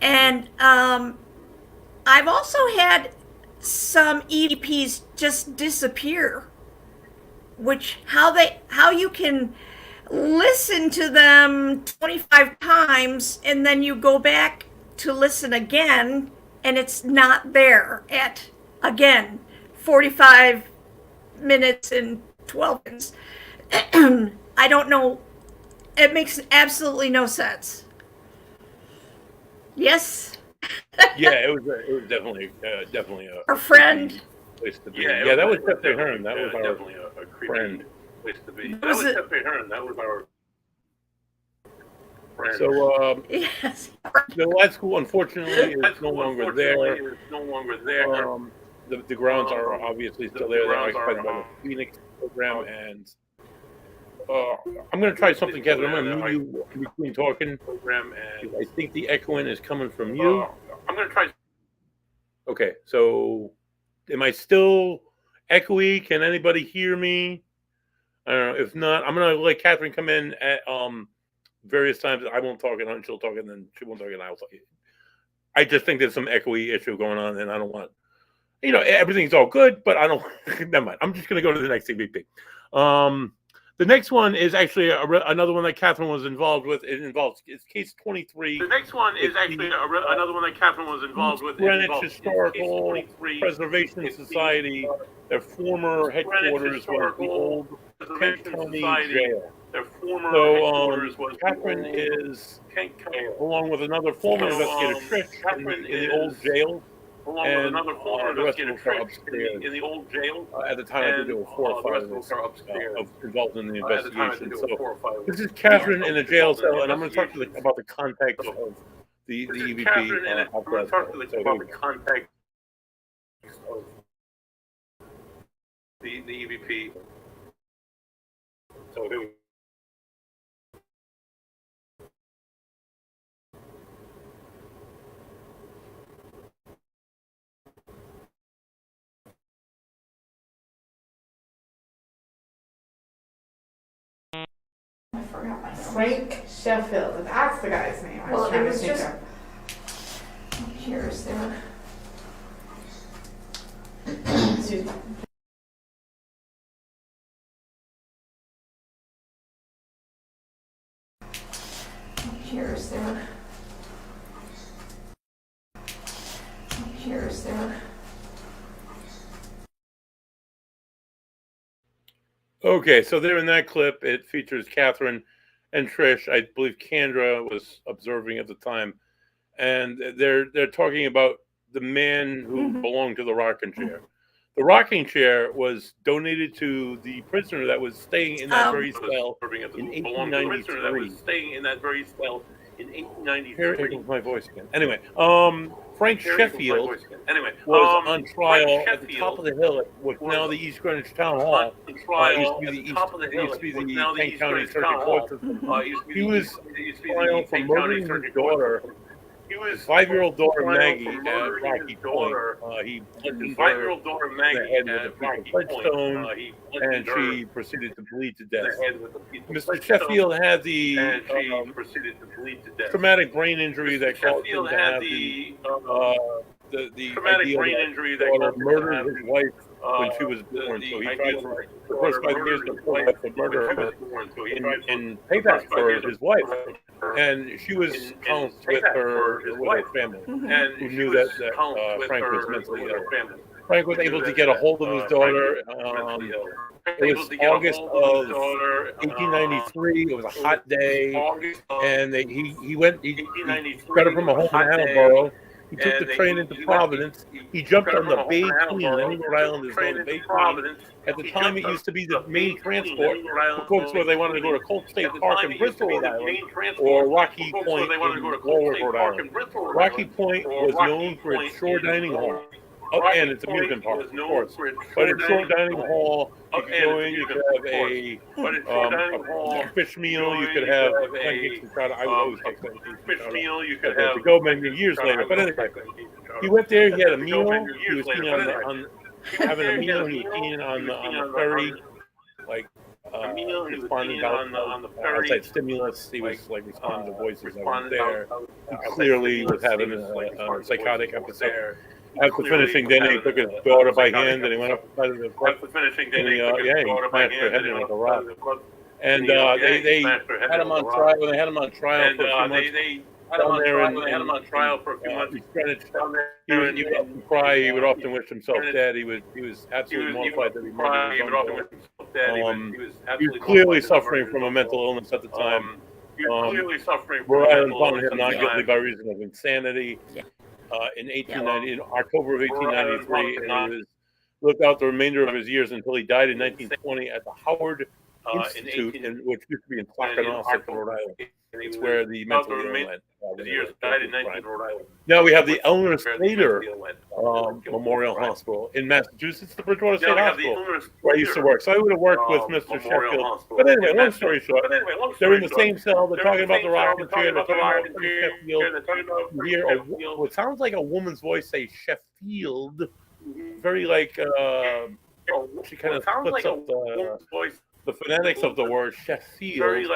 And I've also had some EVPs just disappear, which how you can listen to them 25 times and then you go back to listen again and it's not there at, again, 45 minutes and 12 minutes. I don't know. It makes absolutely no sense. Yes. Yeah, it was definitely a friend. Place to be. Yeah, that was definitely her. That was our definitely a friend. place to be. That was definitely her. That was our friend. So Yes. the lad school, unfortunately, is no longer there. It's no longer there. The grounds are obviously still there. They're occupied by the Phoenix program, and I'm going to try something, Catherine. I'm going to mute you in between talking. Program, and I think the echoing is coming from you. I'm going to try. Okay, so am I still echoey? Can anybody hear me? I don't know. If not, I'm going to let Catherine come in at various times. I won't talk, and she'll talk, and then she won't talk, and I'll talk. I just think there's some echoey issue going on, and I don't want, everything's all good, but I don't. Never mind. I'm just going to go to the next EVP. The next one is actually another one that Catherine was involved with. It's case 23. The next one is actually another one that Catherine was involved with. Greenwich Historical Preservation Society. Their former headquarters was the old Kent County Jail. Their former headquarters was Catherine is, along with another former investigator, Trish, in the old jail. Along with another former investigator, upstairs in the old jail. At the time, I think there were 4 or 5 involved in the investigation. So this is Catherine Catherine in the jail cell, and I'm going to talk about the context of the EVP. I'm going to talk about the context of the EVP. So here we go. I forgot my Frank Sheffield. That's the guy's name. I was trying to think of. Here's there. Excuse me. Here's there. Here's there. Okay, so there in that clip, it features Catherine and Trish. I believe Kendra was observing at the time, and they're talking about the man who belonged to the rocking chair. The rocking chair was donated to the prisoner that was staying in that very cell in 1893. Staying in that very cell In 1893. Here comes my voice again. Anyway, Frank Sheffield was on trial at the top of the hill at what's now the East Greenwich Town Hall. It used to be the Kent County Circuit Court system. He was trial for murdering his daughter. His 5-year-old daughter Maggie at Rocky Point. He bludgeoned her in the head with a piece of ledgestone, and she proceeded to bleed to death. Mr. Sheffield had the traumatic brain injury that caused him to have the traumatic brain injury that murdered his wife when she was born. So he tried for the first 5 years to murder her in payback for his wife. And she was housed with her family, who knew that Frank was mentally ill. Frank was able to get a hold of his daughter. It was August of 1893. It was a hot day, and he got her from a home in Hannibal. He took the train into Providence. He jumped on the Bay Queen. Rhode Island is known as Bay Queen. At the time, it used to be the main transport for folks whether they wanted to go to Colt State Park in Bristol, Rhode Island, or Rocky Point in Warwick, Rhode Island. Rocky Point was known for its shore dining hall. And its amusement park, of course. But its shore dining hall, you could go in, you could have a fish meal, you could have pancakes and chowder. I would always take fish meal, you could have to go many years later. But anyway, he went there, he had a meal, he was keen on having a meal, he was keen on the ferry, like responding on the outside stimulus. He was like responding to voices that were there. He clearly was having a psychotic episode. After finishing dinner, he took his daughter by hand and he went up the side of the cliff. After finishing dinner, he smashed her head in with a rock. And they had him on trial. When they had him on trial for a few months, they had him on trial for a few months. He would often cry. He would often wish himself dead. He was absolutely mortified that he murdered his own daughter. He was clearly suffering from a mental illness at the time. Rhode Island found him not guilty by reason of insanity. In October of 1893, and he was lived out the remainder of his years until he died in 1920 at the Howard Institute, which used to be in Clackanosset, Rhode Island. It's where the mentally ill went. Now we have the Eleanor Slater Memorial Hospital in Massachusetts, the Bridgewater State Hospital, where I used to work. So I would have worked with Mr. Sheffield. But anyway, long story short, they're in the same cell. They're talking about the rocking chair. They're talking about Sheffield. You hear what sounds like a woman's voice say Sheffield. Very like she kind of puts up the phonetics of the word Sheffield,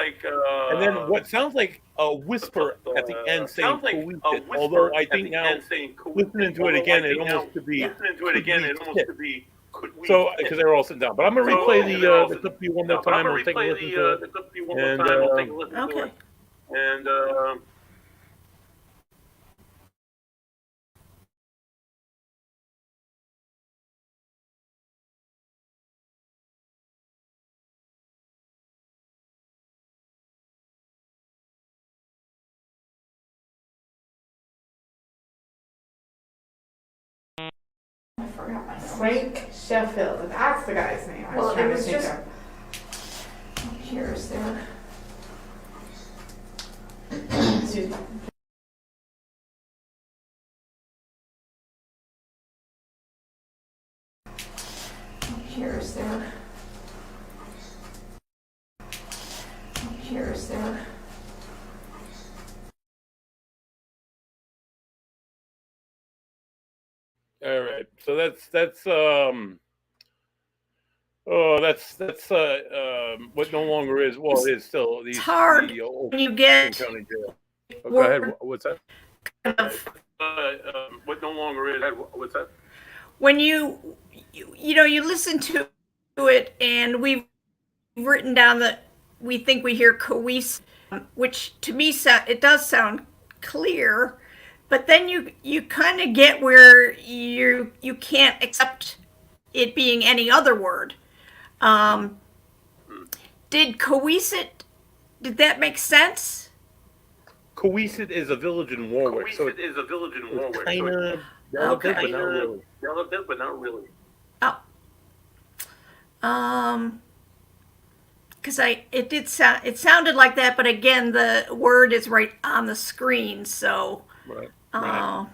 and then what sounds like a whisper at the end saying Coesit. Although I think now listening to it again, it almost could be so because they were all sitting down. But I'm gonna replay the clip for you one more time and take a listen to it. Okay. And I forgot my Frank Sheffield. That's the guy's name. I was trying to think of. Here's there. Excuse me. Here's there. Here's there. all right, so that's what no longer is. Well, it is still. It's hard when you get. County jail. Oh, go ahead. What's that? What no longer is. What's that? When you listen to it, and we've written down that we think we hear coesis, which to me it does sound clear, but then you kind of get where you can't accept it being any other word. Did coesit? Did that make sense? Coesit is a village in Warwick. So it is a village in Warwick. Kind of relative, but not really. Relative, but not really. Oh. because it sounded like that, but again, the word is right on the screen. So, Right. uh,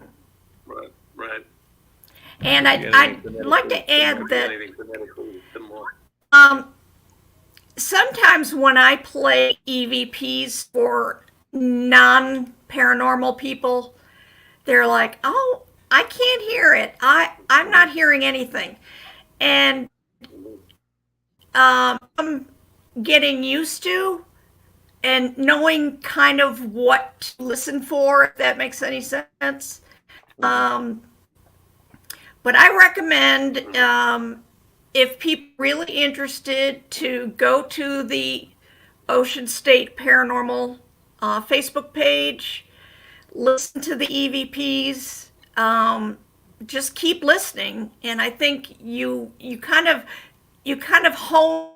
Right. and I'd like to add that sometimes when I play EVPs for non-paranormal people, they're like, "Oh, I can't hear it. I'm not hearing anything," and I'm getting used to and knowing kind of what to listen for, if that makes any sense. Um, but I recommend if people are really interested to go to the Ocean State Paranormal Facebook page, listen to the EVPs, just keep listening, and I think you kind of hone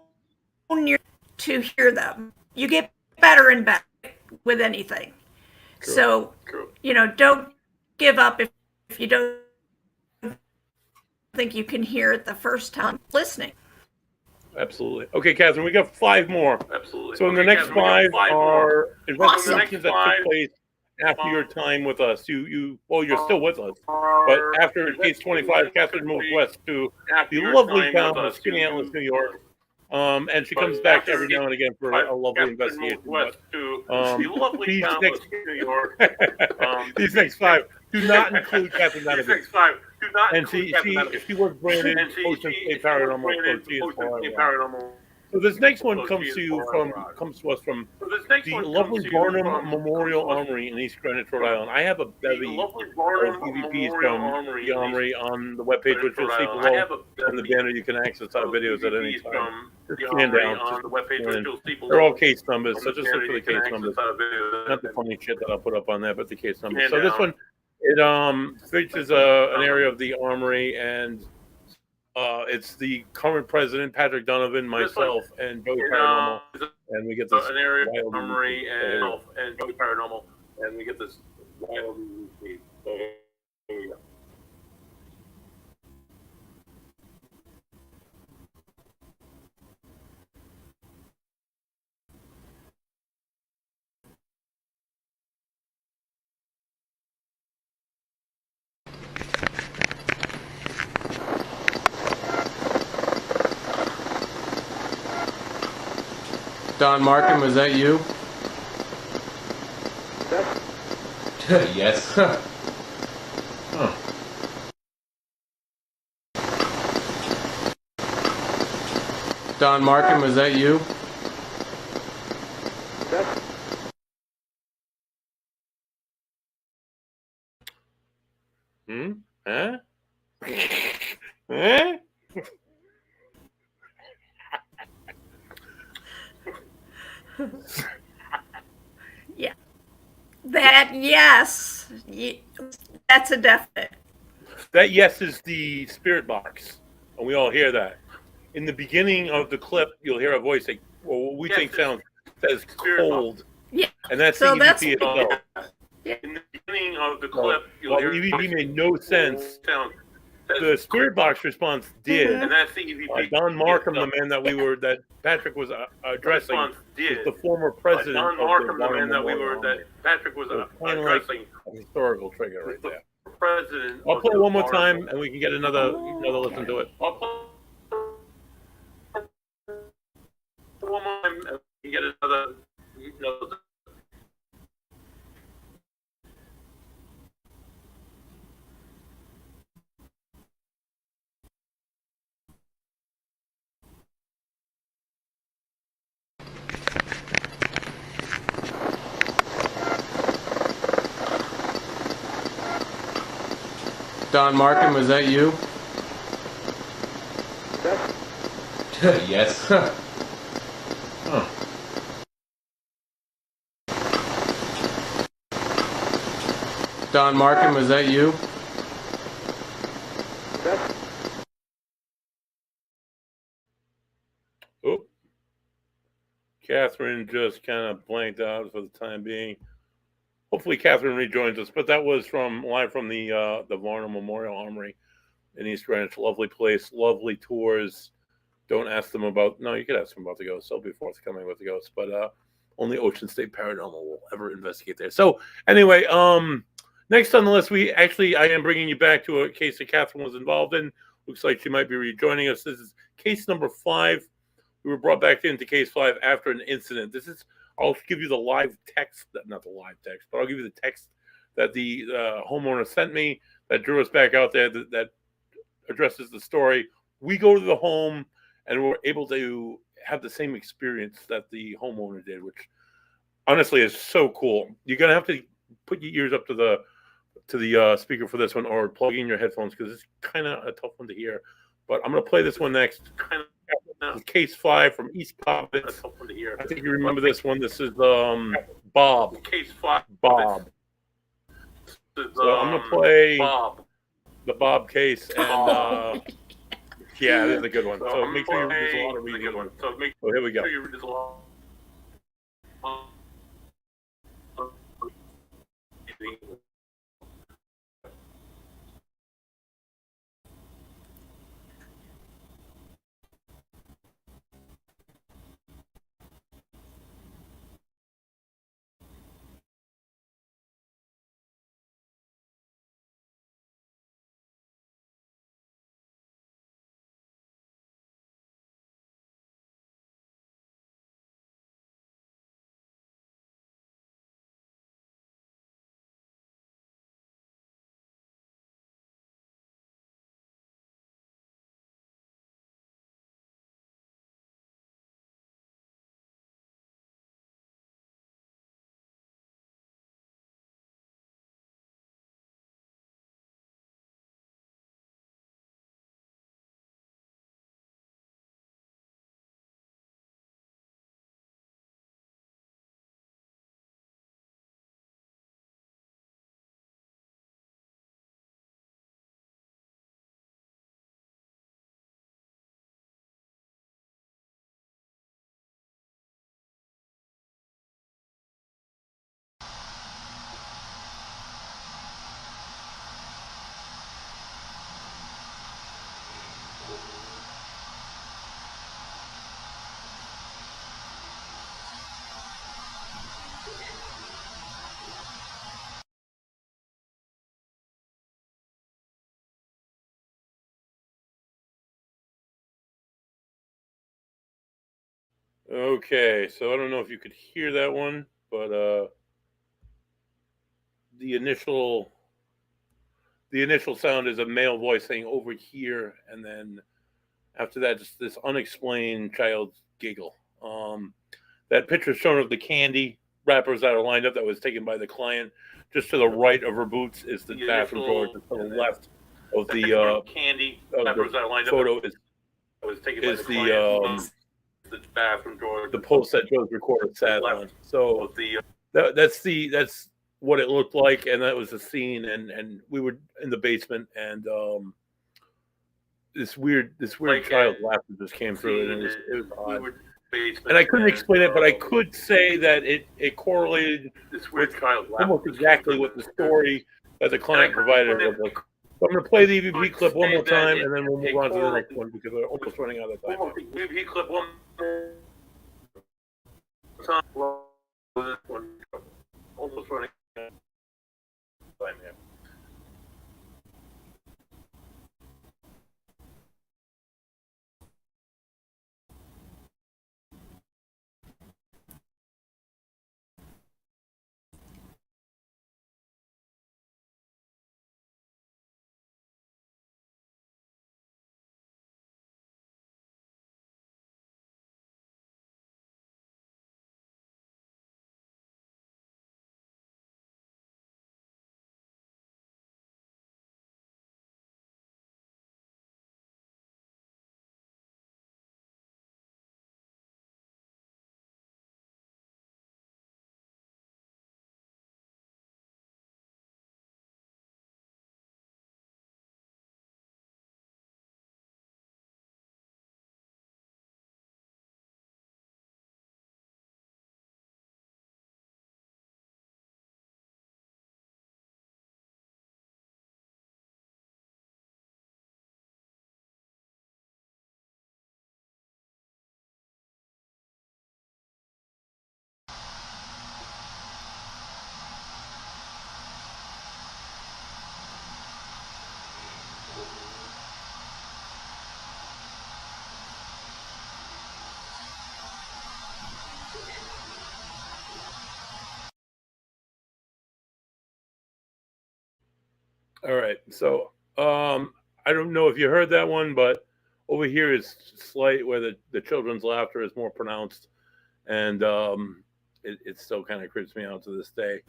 your to hear them. You get better and better with anything. True. So, don't give up if you don't think you can hear it the first time listening. Absolutely. Okay, Catherine, we got 5 more. Absolutely. So in the next 5 are investigations that took place after your time with us. Well, you're still with us, but after case 25, Catherine moved west to the lovely town of Skaneateles, New York. And she comes back every now and again for a lovely investigation. But, these next 5 do not include Catherine Donovan. And she was branded Ocean State Paranormal for TS4. So this next one comes to us from the lovely Barnum Memorial Armory in East Greenwich, Rhode Island. I have a bevy of EVPs from the Armory on the webpage, which you'll see below on the banner. You can access our videos at any time. Just scan down. They're all case numbers, so just look for the case numbers. Not the funny shit that I'll put up on there, but the case numbers. So this one, it features an area of the Armory, and it's the current president, Patrick Donovan, myself, and Joey Paranormal, and we get this an area of Armory and Joey Paranormal, and we get this wild movie. So here we go. Don Markham, was that you? Yes. Huh. Don Markham, was that you? Huh? Huh? Yeah. That, yes. That's a definite. That yes is the spirit box, and we all hear that. In the beginning of the clip, you'll hear a voice say, well, what we think says cold. Yeah. And that's So the that's EVP itself. In the beginning of the clip, While the EVP made no sense, the spirit box response did. and that's the EVP. Don Markham, the man that Patrick was addressing, is the former president Don of the Markham, the man that Patrick was addressing. A historical trigger right there. President. I'll play it one more time, and we can get another listen to it. I'll play one more time, and we can get another. Don Markham, was that you? Yes. Huh. Don Markham, was that you? Oh, Catherine just kind of blanked out for the time being. Hopefully, Catherine rejoins us. But that was live from the Varnum Memorial Armory in East Greenwich. Lovely place, lovely tours. Don't ask them about. No, you could ask them about the ghosts. They'll be forthcoming with the ghosts, but only Ocean State Paranormal will ever investigate there. So anyway, next on the list, I am bringing you back to a case that Catherine was involved in. Looks like she might be rejoining us. This is case number 5. We were brought back into case 5 after an incident. I'll give you the live text, not the live text, but I'll give you the text that the homeowner sent me that drew us back out there that addresses the story. We go to the home and we're able to have the same experience that the homeowner did, which honestly is so cool. You're gonna have to put your ears up to the speaker for this one, or plug in your headphones, because it's kind of a tough one to hear. But I'm gonna play this one next. Case 5 from East Providence. I think you remember this one. This is Bob. Case 5. Bob. So I'm gonna play the Bob case, and yeah, this is a good one. So make sure there's a lot of reading. So here we go. Okay, so I don't know if you could hear that one, but the initial sound is a male voice saying "over here," and then after that, just this unexplained child's giggle. That picture shown of the candy wrappers that are lined up that was taken by the client. Just to the right of her boots is the bathroom door. Just to the left of the candy wrappers that are lined photo up is the bathroom door. The post that Joe's recorder sat on. So that's what it looked like, and that was the scene. And we were in the basement, and this weird child laughter just came through, and it was odd. And I couldn't explain it, but I could say that it correlated with almost exactly what the story that the client provided was like. So I'm going to play the EVP clip one more time, and then we'll move on to the next one because we're almost running out of time. EVP clip one more time. Almost running out of time here. All right. So I don't know if you heard that one, but over here is slight where the children's laughter is more pronounced, and it still kind of creeps me out to this day.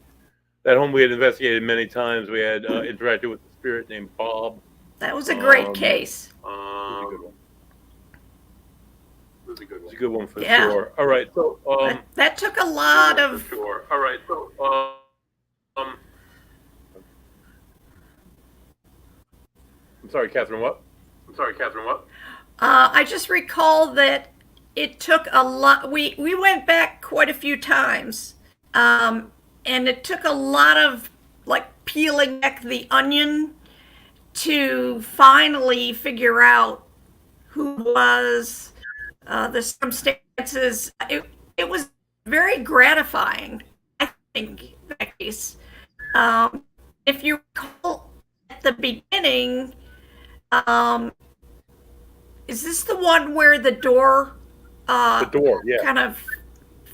That home we had investigated many times. We had interacted with a spirit named Bob. That was a great case. It was a good one. It was a good one for Yeah. sure. All right. So that took a lot of. sure. All right. So I'm sorry, Catherine. What? I just recall that it took a lot. We went back quite a few times, and it took a lot of like peeling back the onion to finally figure out who was, the circumstances. It was very gratifying, I think, that case. If you recall at the beginning, um, is this the one where the door the door. Yeah. kind of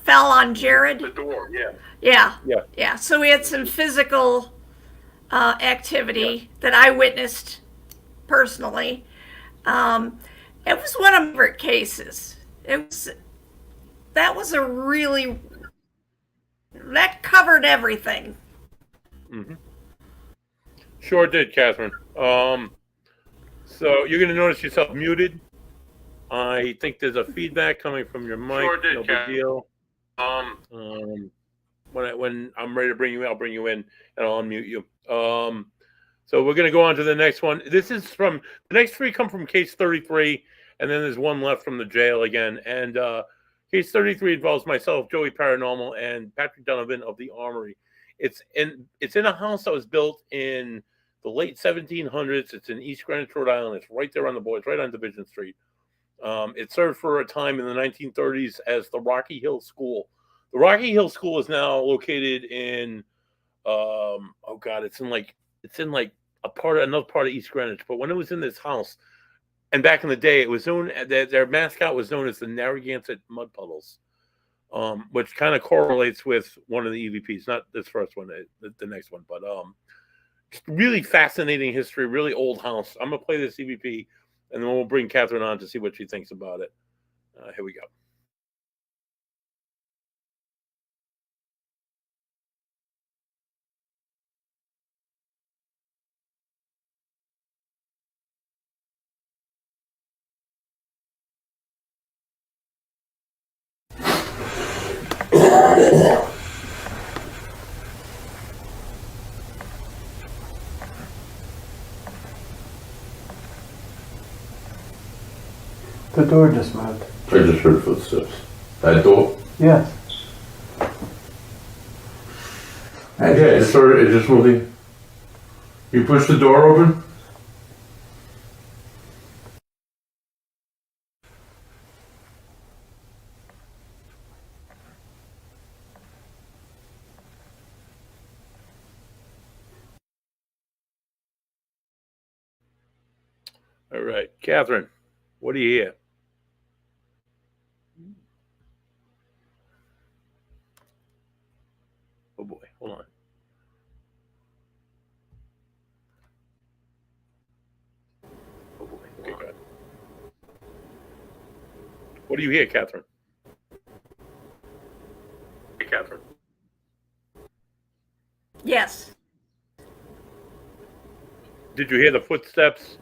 fell on Jared? The door. Yeah. Yeah. Yeah. Yeah. So we had some physical activity that I witnessed personally. It was one of my favorite cases. That was a really, that covered everything. Mm-hmm. Sure did, Catherine. So you're going to notice yourself muted. I think there's a feedback coming from your mic. Sure did, no big deal. When I'm ready to bring you in, I'll bring you in and I'll unmute you. So we're going to go on to the next one. This is from the next three come from case 33, and then there's one left from the jail again. And case 33 involves myself, Joey Paranormal, and Patrick Donovan of the Armory. It's in a house that was built in the late 1700s. It's in East Greenwich, Rhode Island. It's right there on the border. It's right on Division Street. It served for a time in the 1930s as the Rocky Hill School. The Rocky Hill School is now located in, it's in another part of East Greenwich. But when it was in this house, and back in the day, it was known, their mascot was known as the Narragansett Mud Puddles, which kind of correlates with one of the EVPs, not this first one, the next one, but just really fascinating history, really old house. I'm gonna play this EVP, and then we'll bring Catherine on to see what she thinks about it. Here we go. The door just moved. I just heard footsteps. That door? Yes. Yeah, I just heard it just moving. You push the door open? All right, Catherine, what do you hear? Oh boy, hold on. Oh boy, okay, good. What do you hear, Catherine? Hey, Catherine. Yes. Did you hear the footsteps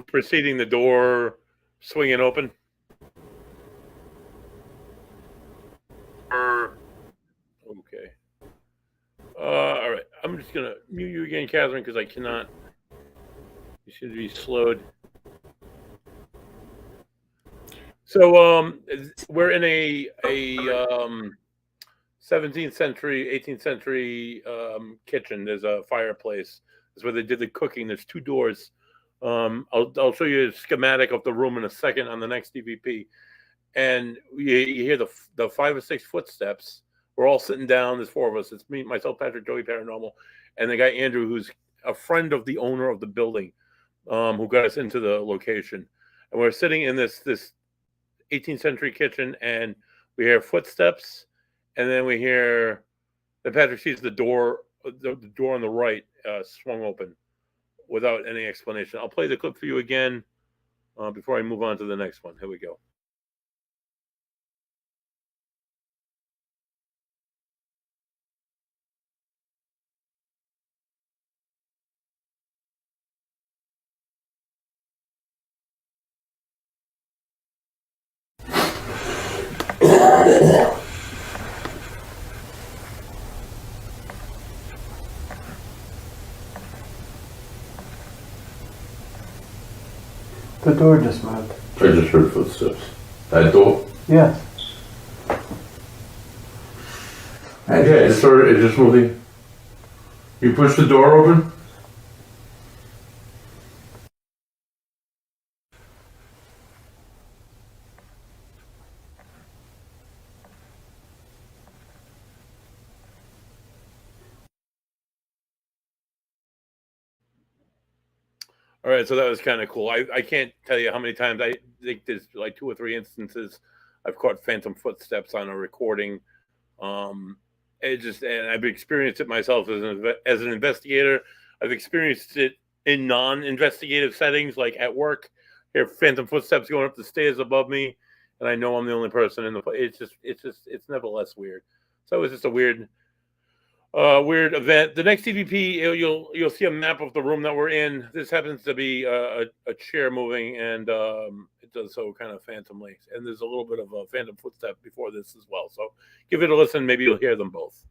preceding the door swinging open? Okay. All right. I'm just gonna mute you again, Catherine, because I cannot. You seem to be slowed. So we're in a 17th century, 18th century kitchen. There's a fireplace. That's where they did the cooking. There's two doors. I'll show you a schematic of the room in a second on the next DVP. And you hear the 5 or 6 footsteps. We're all sitting down. There's 4 of us. It's me, myself, Patrick, Joey Paranormal, and the guy Andrew, who's a friend of the owner of the building, who got us into the location. And we're sitting in this 18th century kitchen, and we hear footsteps, and then we hear that Patrick sees the door on the right swung open. without any explanation. I'll play the clip for you again before I move on to the next one. Here we go. The door just moved. I just heard footsteps. That door? Yes. Yeah, it just moved. You pushed the door open? All right, so that was kind of cool. I can't tell you how many times. I think there's like 2 or 3 instances I've caught phantom footsteps on a recording. And I've experienced it myself as an investigator. I've experienced it in non-investigative settings, like at work. Hear phantom footsteps going up the stairs above me, and I know I'm the only person in the place. It's nevertheless weird. So it was just a weird event. The next EVP, you'll see a map of the room that we're in. This happens to be a chair moving, and it does so kind of phantomly. And there's a little bit of a phantom footstep before this as well. So give it a listen. Maybe you'll hear them both.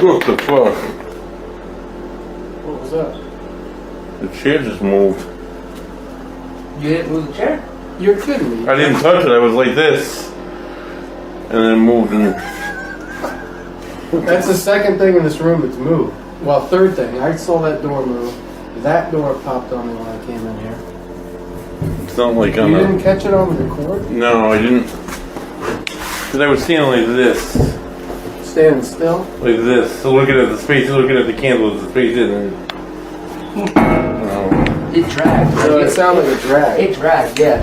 What the fuck? What was that? The chair just moved. You didn't move the chair? You're kidding me. I didn't touch it. I was like this. And then it moved and... That's the second thing in this room that's moved. Well, third thing. I saw that door move. That door popped on me when I came in here. It's not like You didn't catch it on the record? No, I didn't. Because I was standing like this. Standing still? Like this. So looking at the space, looking at the candles, the space in and... It dragged. So it sounded like a drag. It dragged, yeah.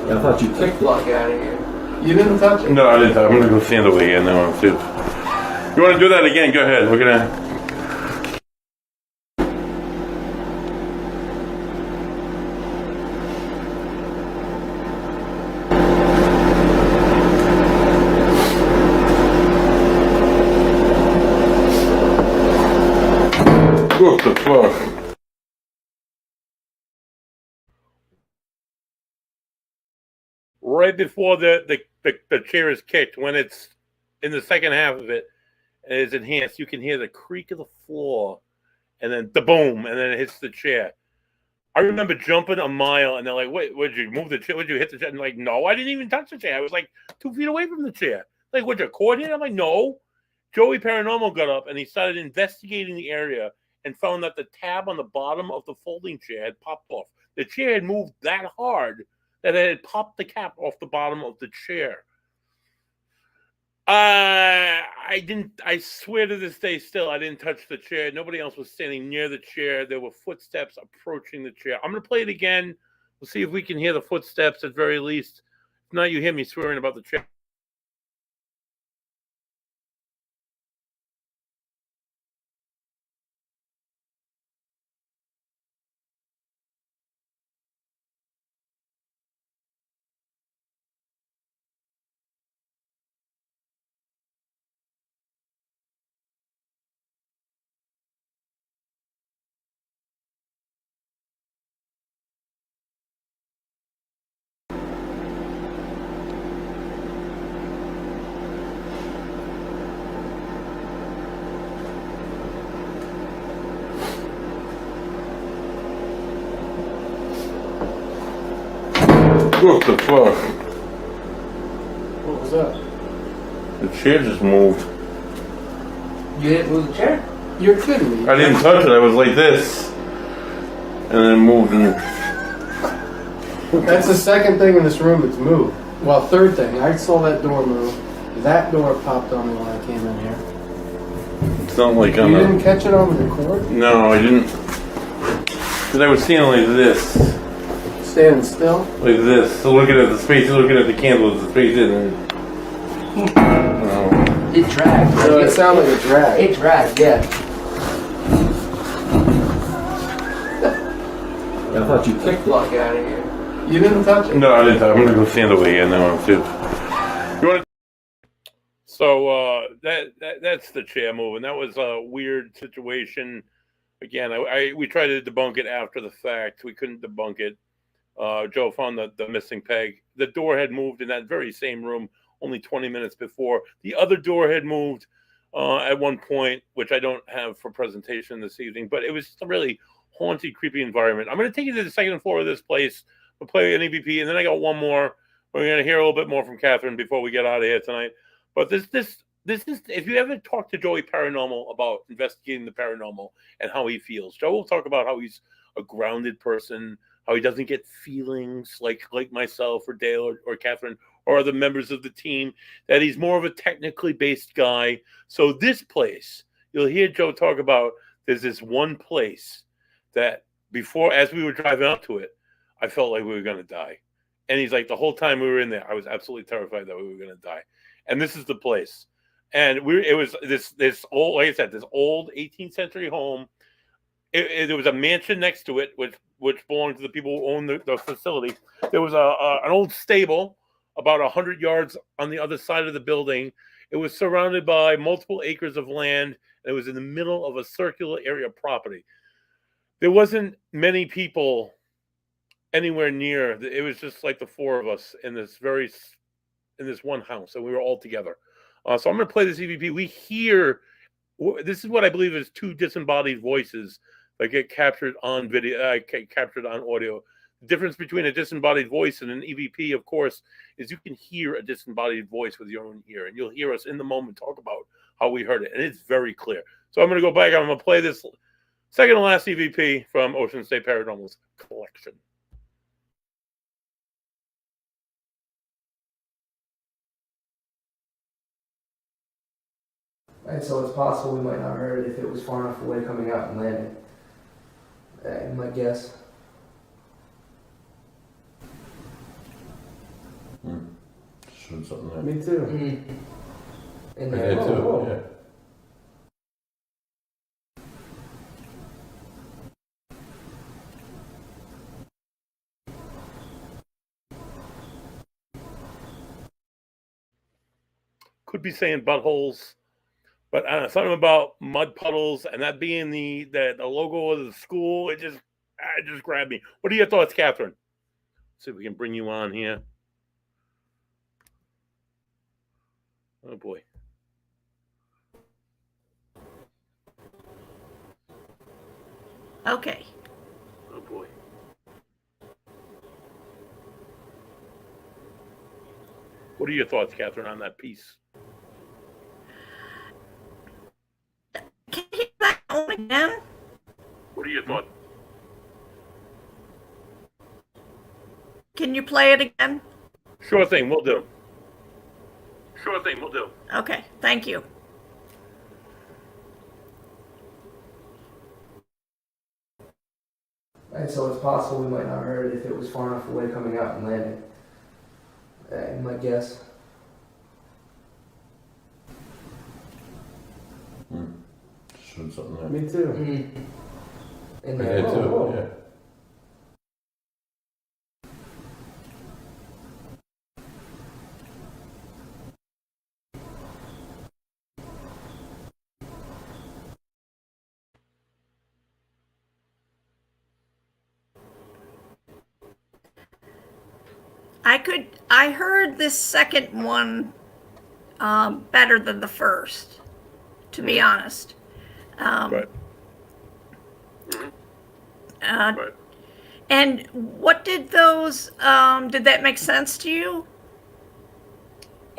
I thought you kicked Block out of here. You didn't touch it? No, I didn't. I'm gonna go stand over here now. Too. You want to do that again? Go ahead. We're gonna. What the fuck? Right before the chair is kicked, when it's in the second half of it, and it's enhanced, you can hear the creak of the floor, and then the boom, and then it hits the chair. I remember jumping a mile, and they're like, "Wait, would you move the chair? Would you hit the chair?" And I'm like, no, I didn't even touch the chair. I was like 2 feet away from the chair. Like, would you cord hit? I'm like, no. Joey Paranormal got up, and he started investigating the area and found that the tab on the bottom of the folding chair had popped off. The chair had moved that hard that it had popped the cap off the bottom of the chair. I swear to this day still, I didn't touch the chair. Nobody else was standing near the chair. There were footsteps approaching the chair. I'm going to play it again. We'll see if we can hear the footsteps at very least. If not, you hear me swearing about the chair. What the fuck? What was that? The chair just moved. You didn't move the chair? You're kidding me. I didn't touch it. I was like this, and then it moved. And That's the second thing in this room that's moved. Well, third thing. I saw that door move. That door popped on me when I came in here. it's not like You I'm. didn't catch it on the record? No, I didn't. Because I was standing like this, Standing still? like this. So looking at the space, looking at the candle, the space in. And, It dragged. No, it sounded like a drag. It dragged, yeah. I thought you kicked it. Fuck out of here. You didn't touch it? no, I didn't. I'm gonna go stand over here now. Too. You want to? So that's the chair move, and that was a weird situation. Again, we tried to debunk it after the fact. We couldn't debunk it. Joe found the missing peg. The door had moved in that very same room only 20 minutes before. The other door had moved at one point, which I don't have for presentation this evening, but it was just a really haunted, creepy environment. I'm going to take you to the second floor of this place. We'll play an EVP, and then I got one more. We're going to hear a little bit more from Catherine before we get out of here tonight. But this is, if you ever talk to Joey Paranormal about investigating the paranormal and how he feels, Joe will talk about how he's a grounded person, how he doesn't get feelings like myself or Dale or Catherine or other members of the team, that he's more of a technically based guy. So this place, you'll hear Joe talk about, there's this one place that before, as we were driving up to it, I felt like we were going to die. And he's like, the whole time we were in there, I was absolutely terrified that we were going to die. And this is the place. And it was this old, like I said, this old 18th century home. There was a mansion next to it, which belonged to the people who owned the facility. There was an old stable about 100 yards on the other side of the building. It was surrounded by multiple acres of land, and it was in the middle of a circular area of property. There wasn't many people anywhere near. It was just like the four of us in this one house, and we were all together. So I'm going to play this EVP. We hear, this is what I believe is two disembodied voices that get captured on video, captured on audio. The difference between a disembodied voice and an EVP, of course, is you can hear a disembodied voice with your own ear, and you'll hear us in the moment talk about how we heard it, and it's very clear. So I'm going to go back. I'm going to play this second to last EVP from Ocean State Paranormal's collection. And so it's possible we might not have heard it if it was far enough away coming out and landing. My guess. Showed something there. Me too. Mm-hmm. And I did too. Oh. Yeah. Could be saying buttholes, but something about mud puddles and that being the logo of the school, it just grabbed me. What are your thoughts, Catherine? See if we can bring you on here. Oh boy. Okay. Oh boy. What are your thoughts, Catherine, on that piece? Can you hear that one again? What are your thoughts? Can you play it again? Sure thing, we'll do. Sure thing, we'll do. Okay, thank you. And so it's possible we might not have heard it if it was far enough away coming out and landing. My guess. Showed something there. Me too. Mm-hmm. And I did too. Oh. Yeah. I heard this second one better than the first, to be honest. Right. Right. And what did those, did that make sense to you?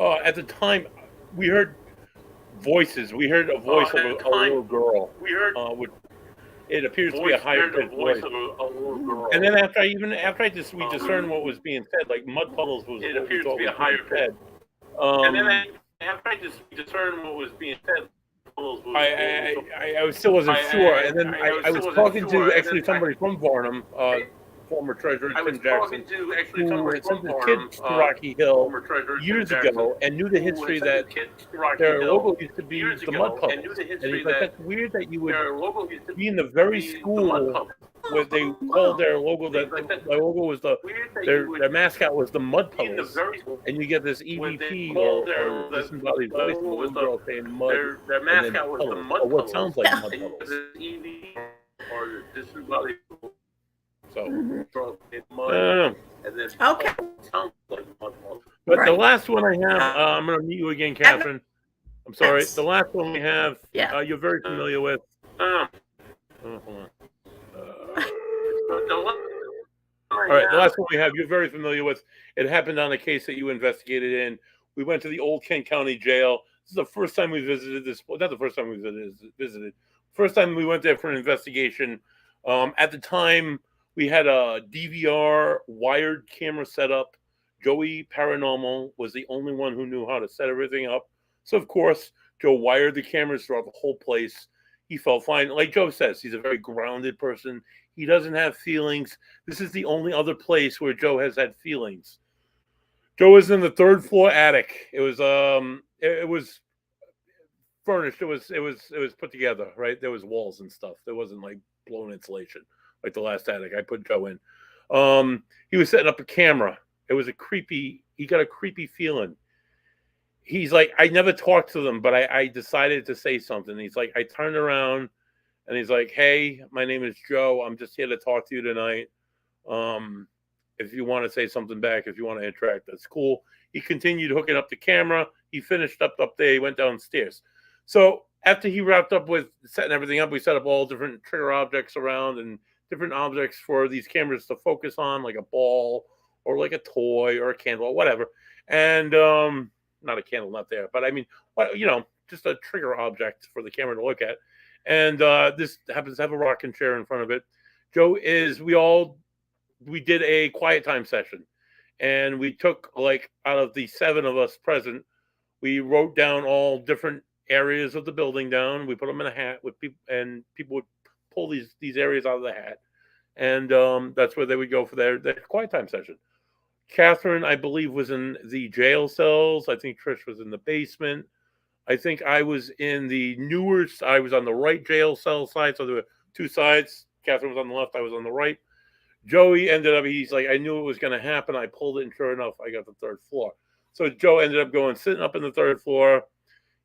At the time, we heard voices. We heard a voice of a little girl, which it appears to be a higher pitched voice. And then after we discerned what was being said, like mud puddles was what we thought was being said. After I just discerned what was being said, I still wasn't sure, and then I was talking to actually somebody from Varnum, former treasurer Tim Jackson, who had sent the kids to Rocky Hill years ago and knew the history that their logo used to be the Mud Puddles. And he's like, that's weird that you would be in the very school where they called their logo that their logo was their mascot was the Mud Puddles, and you get this EVP or disembodied voice of a little girl saying mud, their mascot was the Mud or what sounds like Mud Puddles. Or disembodied. So, Okay. But the last one I have, I'm going to meet you again, Catherine. I'm sorry. The last one we have, you're very familiar with. Hold on. All right, the last one we have, you're very familiar with. It happened on a case that you investigated in. We went to the old Kent County Jail. This is the first time we visited this. Well, not the first time we visited. First time we went there for an investigation. At the time, we had a DVR wired camera set up. Joey Paranormal was the only one who knew how to set everything up. So, of course, Joe wired the cameras throughout the whole place. He felt fine. Like Joe says, he's a very grounded person. He doesn't have feelings. This is the only other place where Joe has had feelings. Joe was in the third floor attic. It was furnished. It was put together, right? There was walls and stuff. There wasn't like blown insulation like the last attic I put Joe in. He was setting up a camera. It was he got a creepy feeling. He's like, I never talked to them, but I decided to say something. He's like, I turned around and he's like, hey, my name is Joe. I'm just here to talk to you tonight. If you want to say something back, if you want to interact, that's cool. He continued hooking up the camera. He finished up there. He went downstairs. So after he wrapped up with setting everything up, we set up all different trigger objects around and different objects for these cameras to focus on, like a ball or like a toy or a candle or whatever. And not a candle, not there, but I mean, just a trigger object for the camera to look at. And this happens to have a rocking chair in front of it. We did a quiet time session, and we took, like, out of the 7 of us present, we wrote down all different areas of the building down. We put them in a hat with people, and people would pull these areas out of the hat, and that's where they would go for their quiet time session. Catherine, I believe, was in the jail cells. I think Trish was in the basement. I think I was in the I was on the right jail cell side, so there were 2 sides. Catherine was on the left, I was on the right. Joey ended up, he's like, I knew it was going to happen. I pulled it, and sure enough, I got the 3rd floor. So Joe ended up sitting up in the 3rd floor.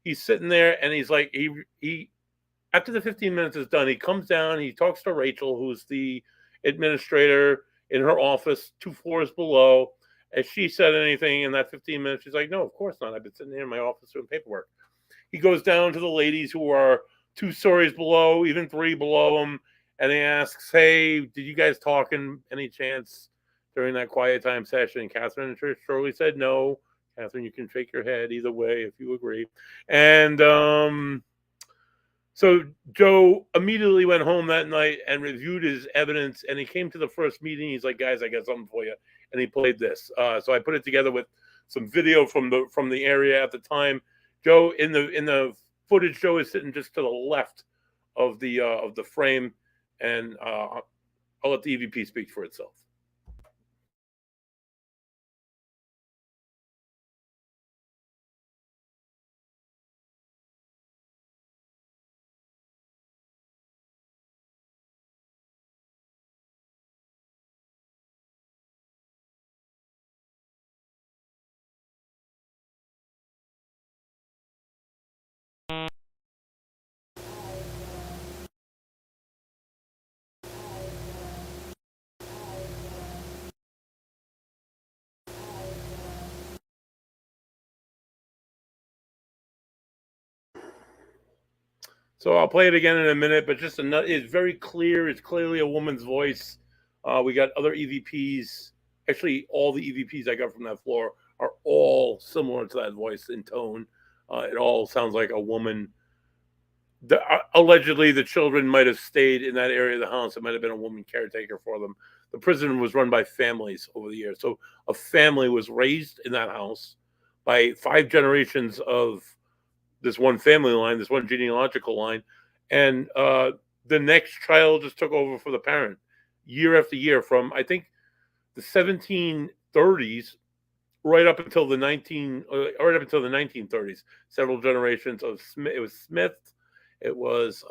He's sitting there, and he's like, he after the 15 minutes is done, he comes down, he talks to Rachel, who's the administrator in her office 2 floors below. As she said anything in that 15 minutes, she's like, no, of course not. I've been sitting here in my office doing paperwork. He goes down to the ladies who are 2 stories below, even 3 below him, and he asks, hey, did you guys talk in any chance during that quiet time session? Catherine and Trish Shirley said no. Catherine, you can shake your head either way if you agree. And so Joe immediately went home that night and reviewed his evidence, and he came to the first meeting. He's like, guys, I got something for you. And he played this. So I put it together with some video from the area at the time. Joe, in the footage, Joe is sitting just to the left of the frame, and I'll let the EVP speak for itself. So I'll play it again in a minute, but it's very clear. It's clearly a woman's voice. We got other EVPs. Actually, all the EVPs I got from that floor are all similar to that voice in tone. It all sounds like a woman. Allegedly, the children might have stayed in that area of the house. It might have been a woman caretaker for them. The prison was run by families over the years. So a family was raised in that house by 5 generations of this one family line, this one genealogical line. And the next child just took over for the parent year after year from, I think, the 1730s right up until the 1930s. Several generations of Smith. It was Smith. It was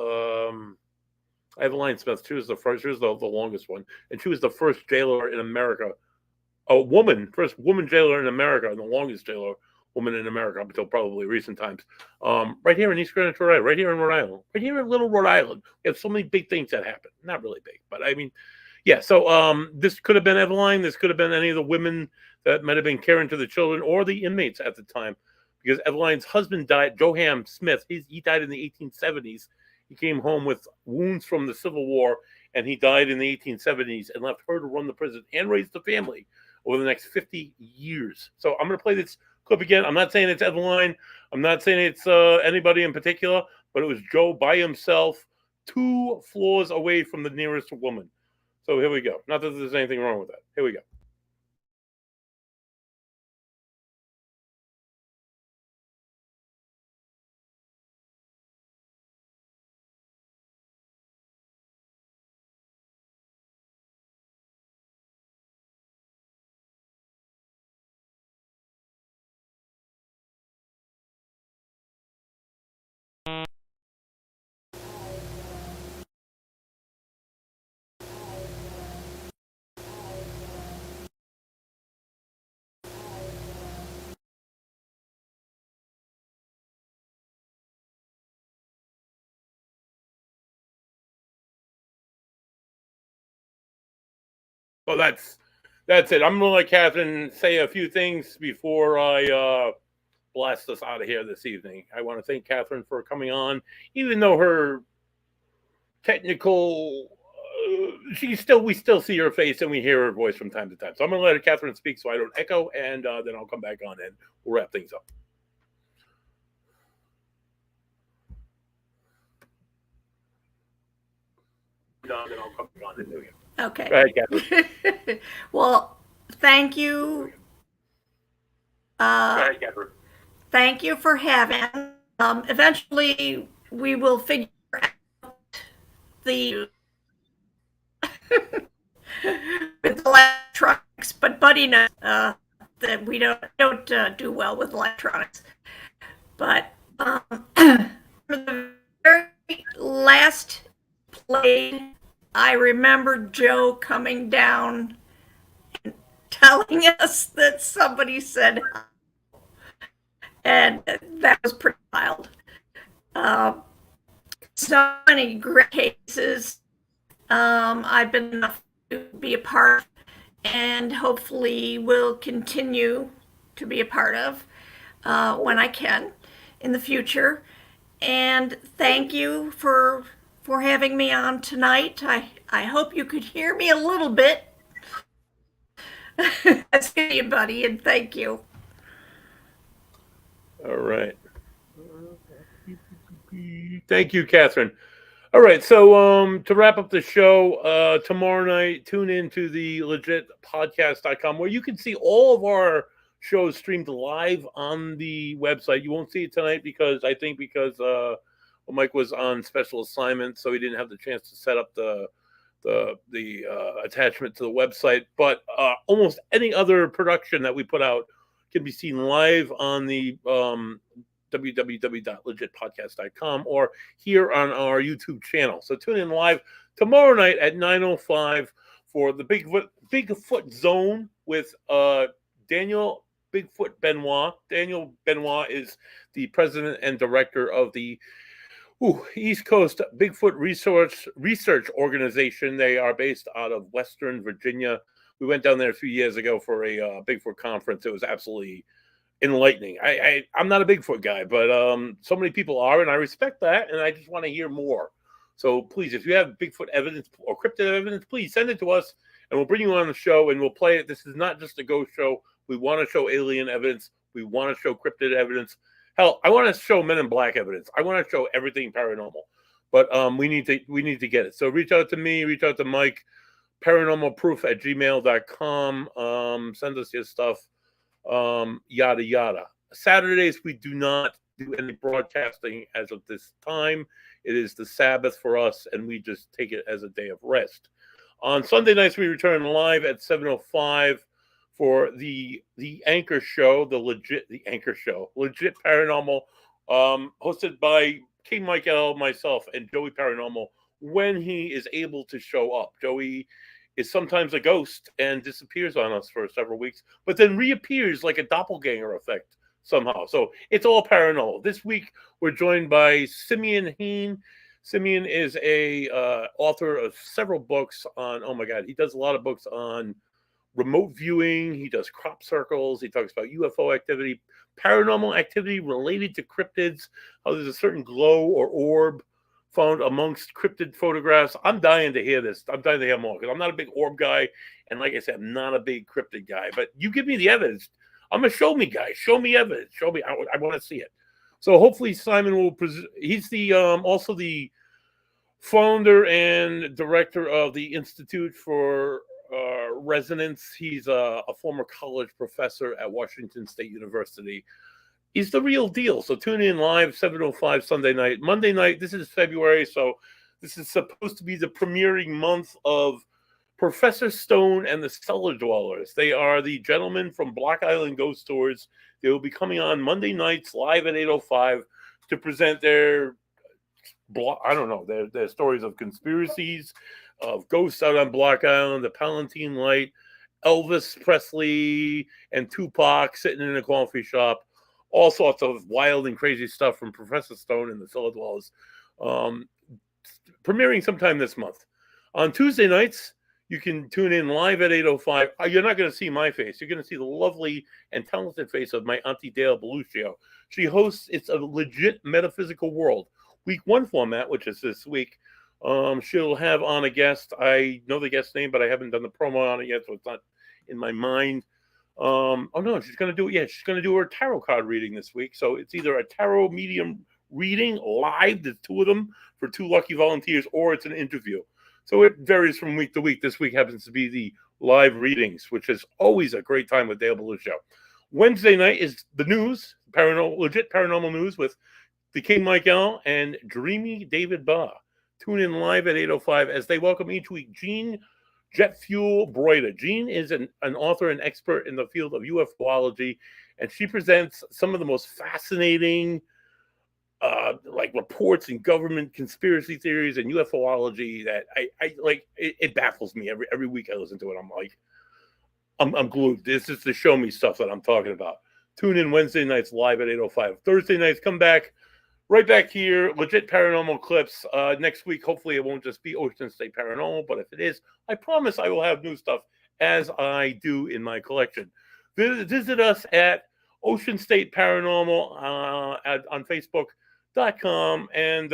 Eveline Smith. She was the first. She was the longest one, and she was the first jailer in America. First woman jailer in America, and the longest jailer woman in America up until probably recent times. Right here in East Greenwich, Rhode Island, right here in Rhode Island, right here in Little Rhode Island, we have so many big things that happen. Not really big, but I mean, yeah. So this could have been Eveline. This could have been any of the women that might have been caring to the children or the inmates at the time, because Eveline's husband died. Johann Smith. He died in the 1870s. He came home with wounds from the Civil War, and he died in the 1870s and left her to run the prison and raise the family over the next 50 years. So I'm going to play this clip again. I'm not saying it's Eveline. I'm not saying it's anybody in particular, but it was Joe by himself, 2 floors away from the nearest woman. So here we go. Not that there's anything wrong with that. Here we go. Well, that's it. I'm gonna let Catherine say a few things before I blast us out of here this evening. I want to thank Catherine for coming on, even though her technical, we still see her face and we hear her voice from time to time. So I'm gonna let Catherine speak so I don't echo, and then I'll come back on and we'll wrap things up. Then I'll come back on and do it. Okay. Go ahead, Catherine. Well, thank you. Go ahead, Catherine. Thank you for having. Eventually, we will figure out the with electronics, but Buddy knows that we don't do well with electronics. But for the very last play, I remember Joe coming down and telling us that somebody said, and that was pretty wild. So many great cases I've been enough to be a part of, and hopefully will continue to be a part of when I can in the future. And thank you for having me on tonight. I hope you could hear me a little bit. I see you, buddy, and thank you. All right. Thank you, Catherine. All right, so to wrap up the show, tomorrow night, tune in to the legitpodcast.com where you can see all of our shows streamed live on the website. You won't see it tonight because Mike was on special assignment, so he didn't have the chance to set up the attachment to the website. But almost any other production that we put out can be seen live on the www.legitpodcast.com or here on our YouTube channel. So tune in live tomorrow night at 9:05 for the Bigfoot Zone with Daniel Bigfoot Benoit. Daniel Benoit is the president and director of the East Coast Bigfoot Research Organization. They are based out of Western Virginia. We went down there a few years ago for a Bigfoot conference. It was absolutely enlightening. I'm not a Bigfoot guy, but so many people are, and I respect that, and I just want to hear more. So please, if you have Bigfoot evidence or cryptid evidence, please send it to us, and we'll bring you on the show and we'll play it. This is not just a ghost show. We want to show alien evidence. We want to show cryptid evidence. Hell, I want to show Men in Black evidence. I want to show everything paranormal. But we need to get it. So reach out to me, reach out to Mike, paranormalproof@gmail.com. Send us your stuff, yada, yada. Saturdays, we do not do any broadcasting as of this time. It is the Sabbath for us, and we just take it as a day of rest. On Sunday nights, we return live at 7:05 for the Anchor Show, legit Paranormal, hosted by King Mike L, myself, and Joey Paranormal when he is able to show up. Joey is sometimes a ghost and disappears on us for several weeks, but then reappears like a doppelganger effect somehow. So it's all paranormal. This week, we're joined by Simeon Heen. Simeon is a author of several books on, oh my God, he does a lot of books on remote viewing. He does crop circles. He talks about UFO activity, paranormal activity related to cryptids, how there's a certain glow or orb found amongst cryptid photographs. I'm dying to hear this. I'm dying to hear more because I'm not a big orb guy. And like I said, I'm not a big cryptid guy. But you give me the evidence. I'm a show me guy. Show me evidence. Show me. I want to see it. So hopefully Simon will present. He's the also the founder and director of the Institute for Resonance. He's a former college professor at Washington State University. He's the real deal. So tune in live 7:05 Sunday night. Monday night, this is February, so this is supposed to be the premiering month of Professor Stone and the Cellar Dwellers. They are the gentlemen from Block Island Ghost Tours. They will be coming on Monday nights live at 8:05 to present their stories of conspiracies, of ghosts out on Block Island, the Palatine Light, Elvis Presley and Tupac sitting in a coffee shop, all sorts of wild and crazy stuff from Professor Stone and the Cellar Dwellers, premiering sometime this month. On Tuesday nights, you can tune in live at 8:05. You're not going to see my face. You're going to see the lovely and talented face of my Auntie Dale Beluccio. She hosts It's a Legit Metaphysical World, week 1 format, which is this week. She'll have on a guest. I know the guest's name, but I haven't done the promo on it yet, so it's not in my mind. She's going to do it. Yeah, she's going to do her tarot card reading this week. So it's either a tarot medium reading live, the 2 of them for 2 lucky volunteers, or it's an interview. So it varies from week to week. This week happens to be the live readings, which is always a great time with Dale Beluccio. Wednesday night is the news, legit paranormal news with the King Mike L and Dreamy David Barr. Tune in live at 8:05 as they welcome each week Jean Jet Fuel Broider. Jean is an author and expert in the field of UFOlogy, and she presents some of the most fascinating reports and government conspiracy theories and UFOlogy that I like. It baffles me every week I listen to it. I'm like, I'm glued. This is the show me stuff that I'm talking about. Tune in Wednesday nights live at 8:05. Thursday nights, come back. Right back here, legit paranormal clips. Next week, hopefully it won't just be Ocean State Paranormal, but if it is, I promise I will have new stuff as I do in my collection. Visit us at Ocean State Paranormal on Facebook.com and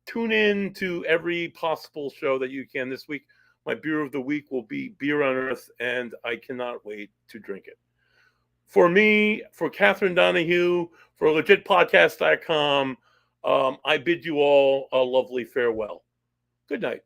tune in to every possible show that you can this week. My beer of the week will be Beer on Earth, and I cannot wait to drink it. For me, for Catherine Donahue, for legitpodcast.com, I bid you all a lovely farewell. Good night.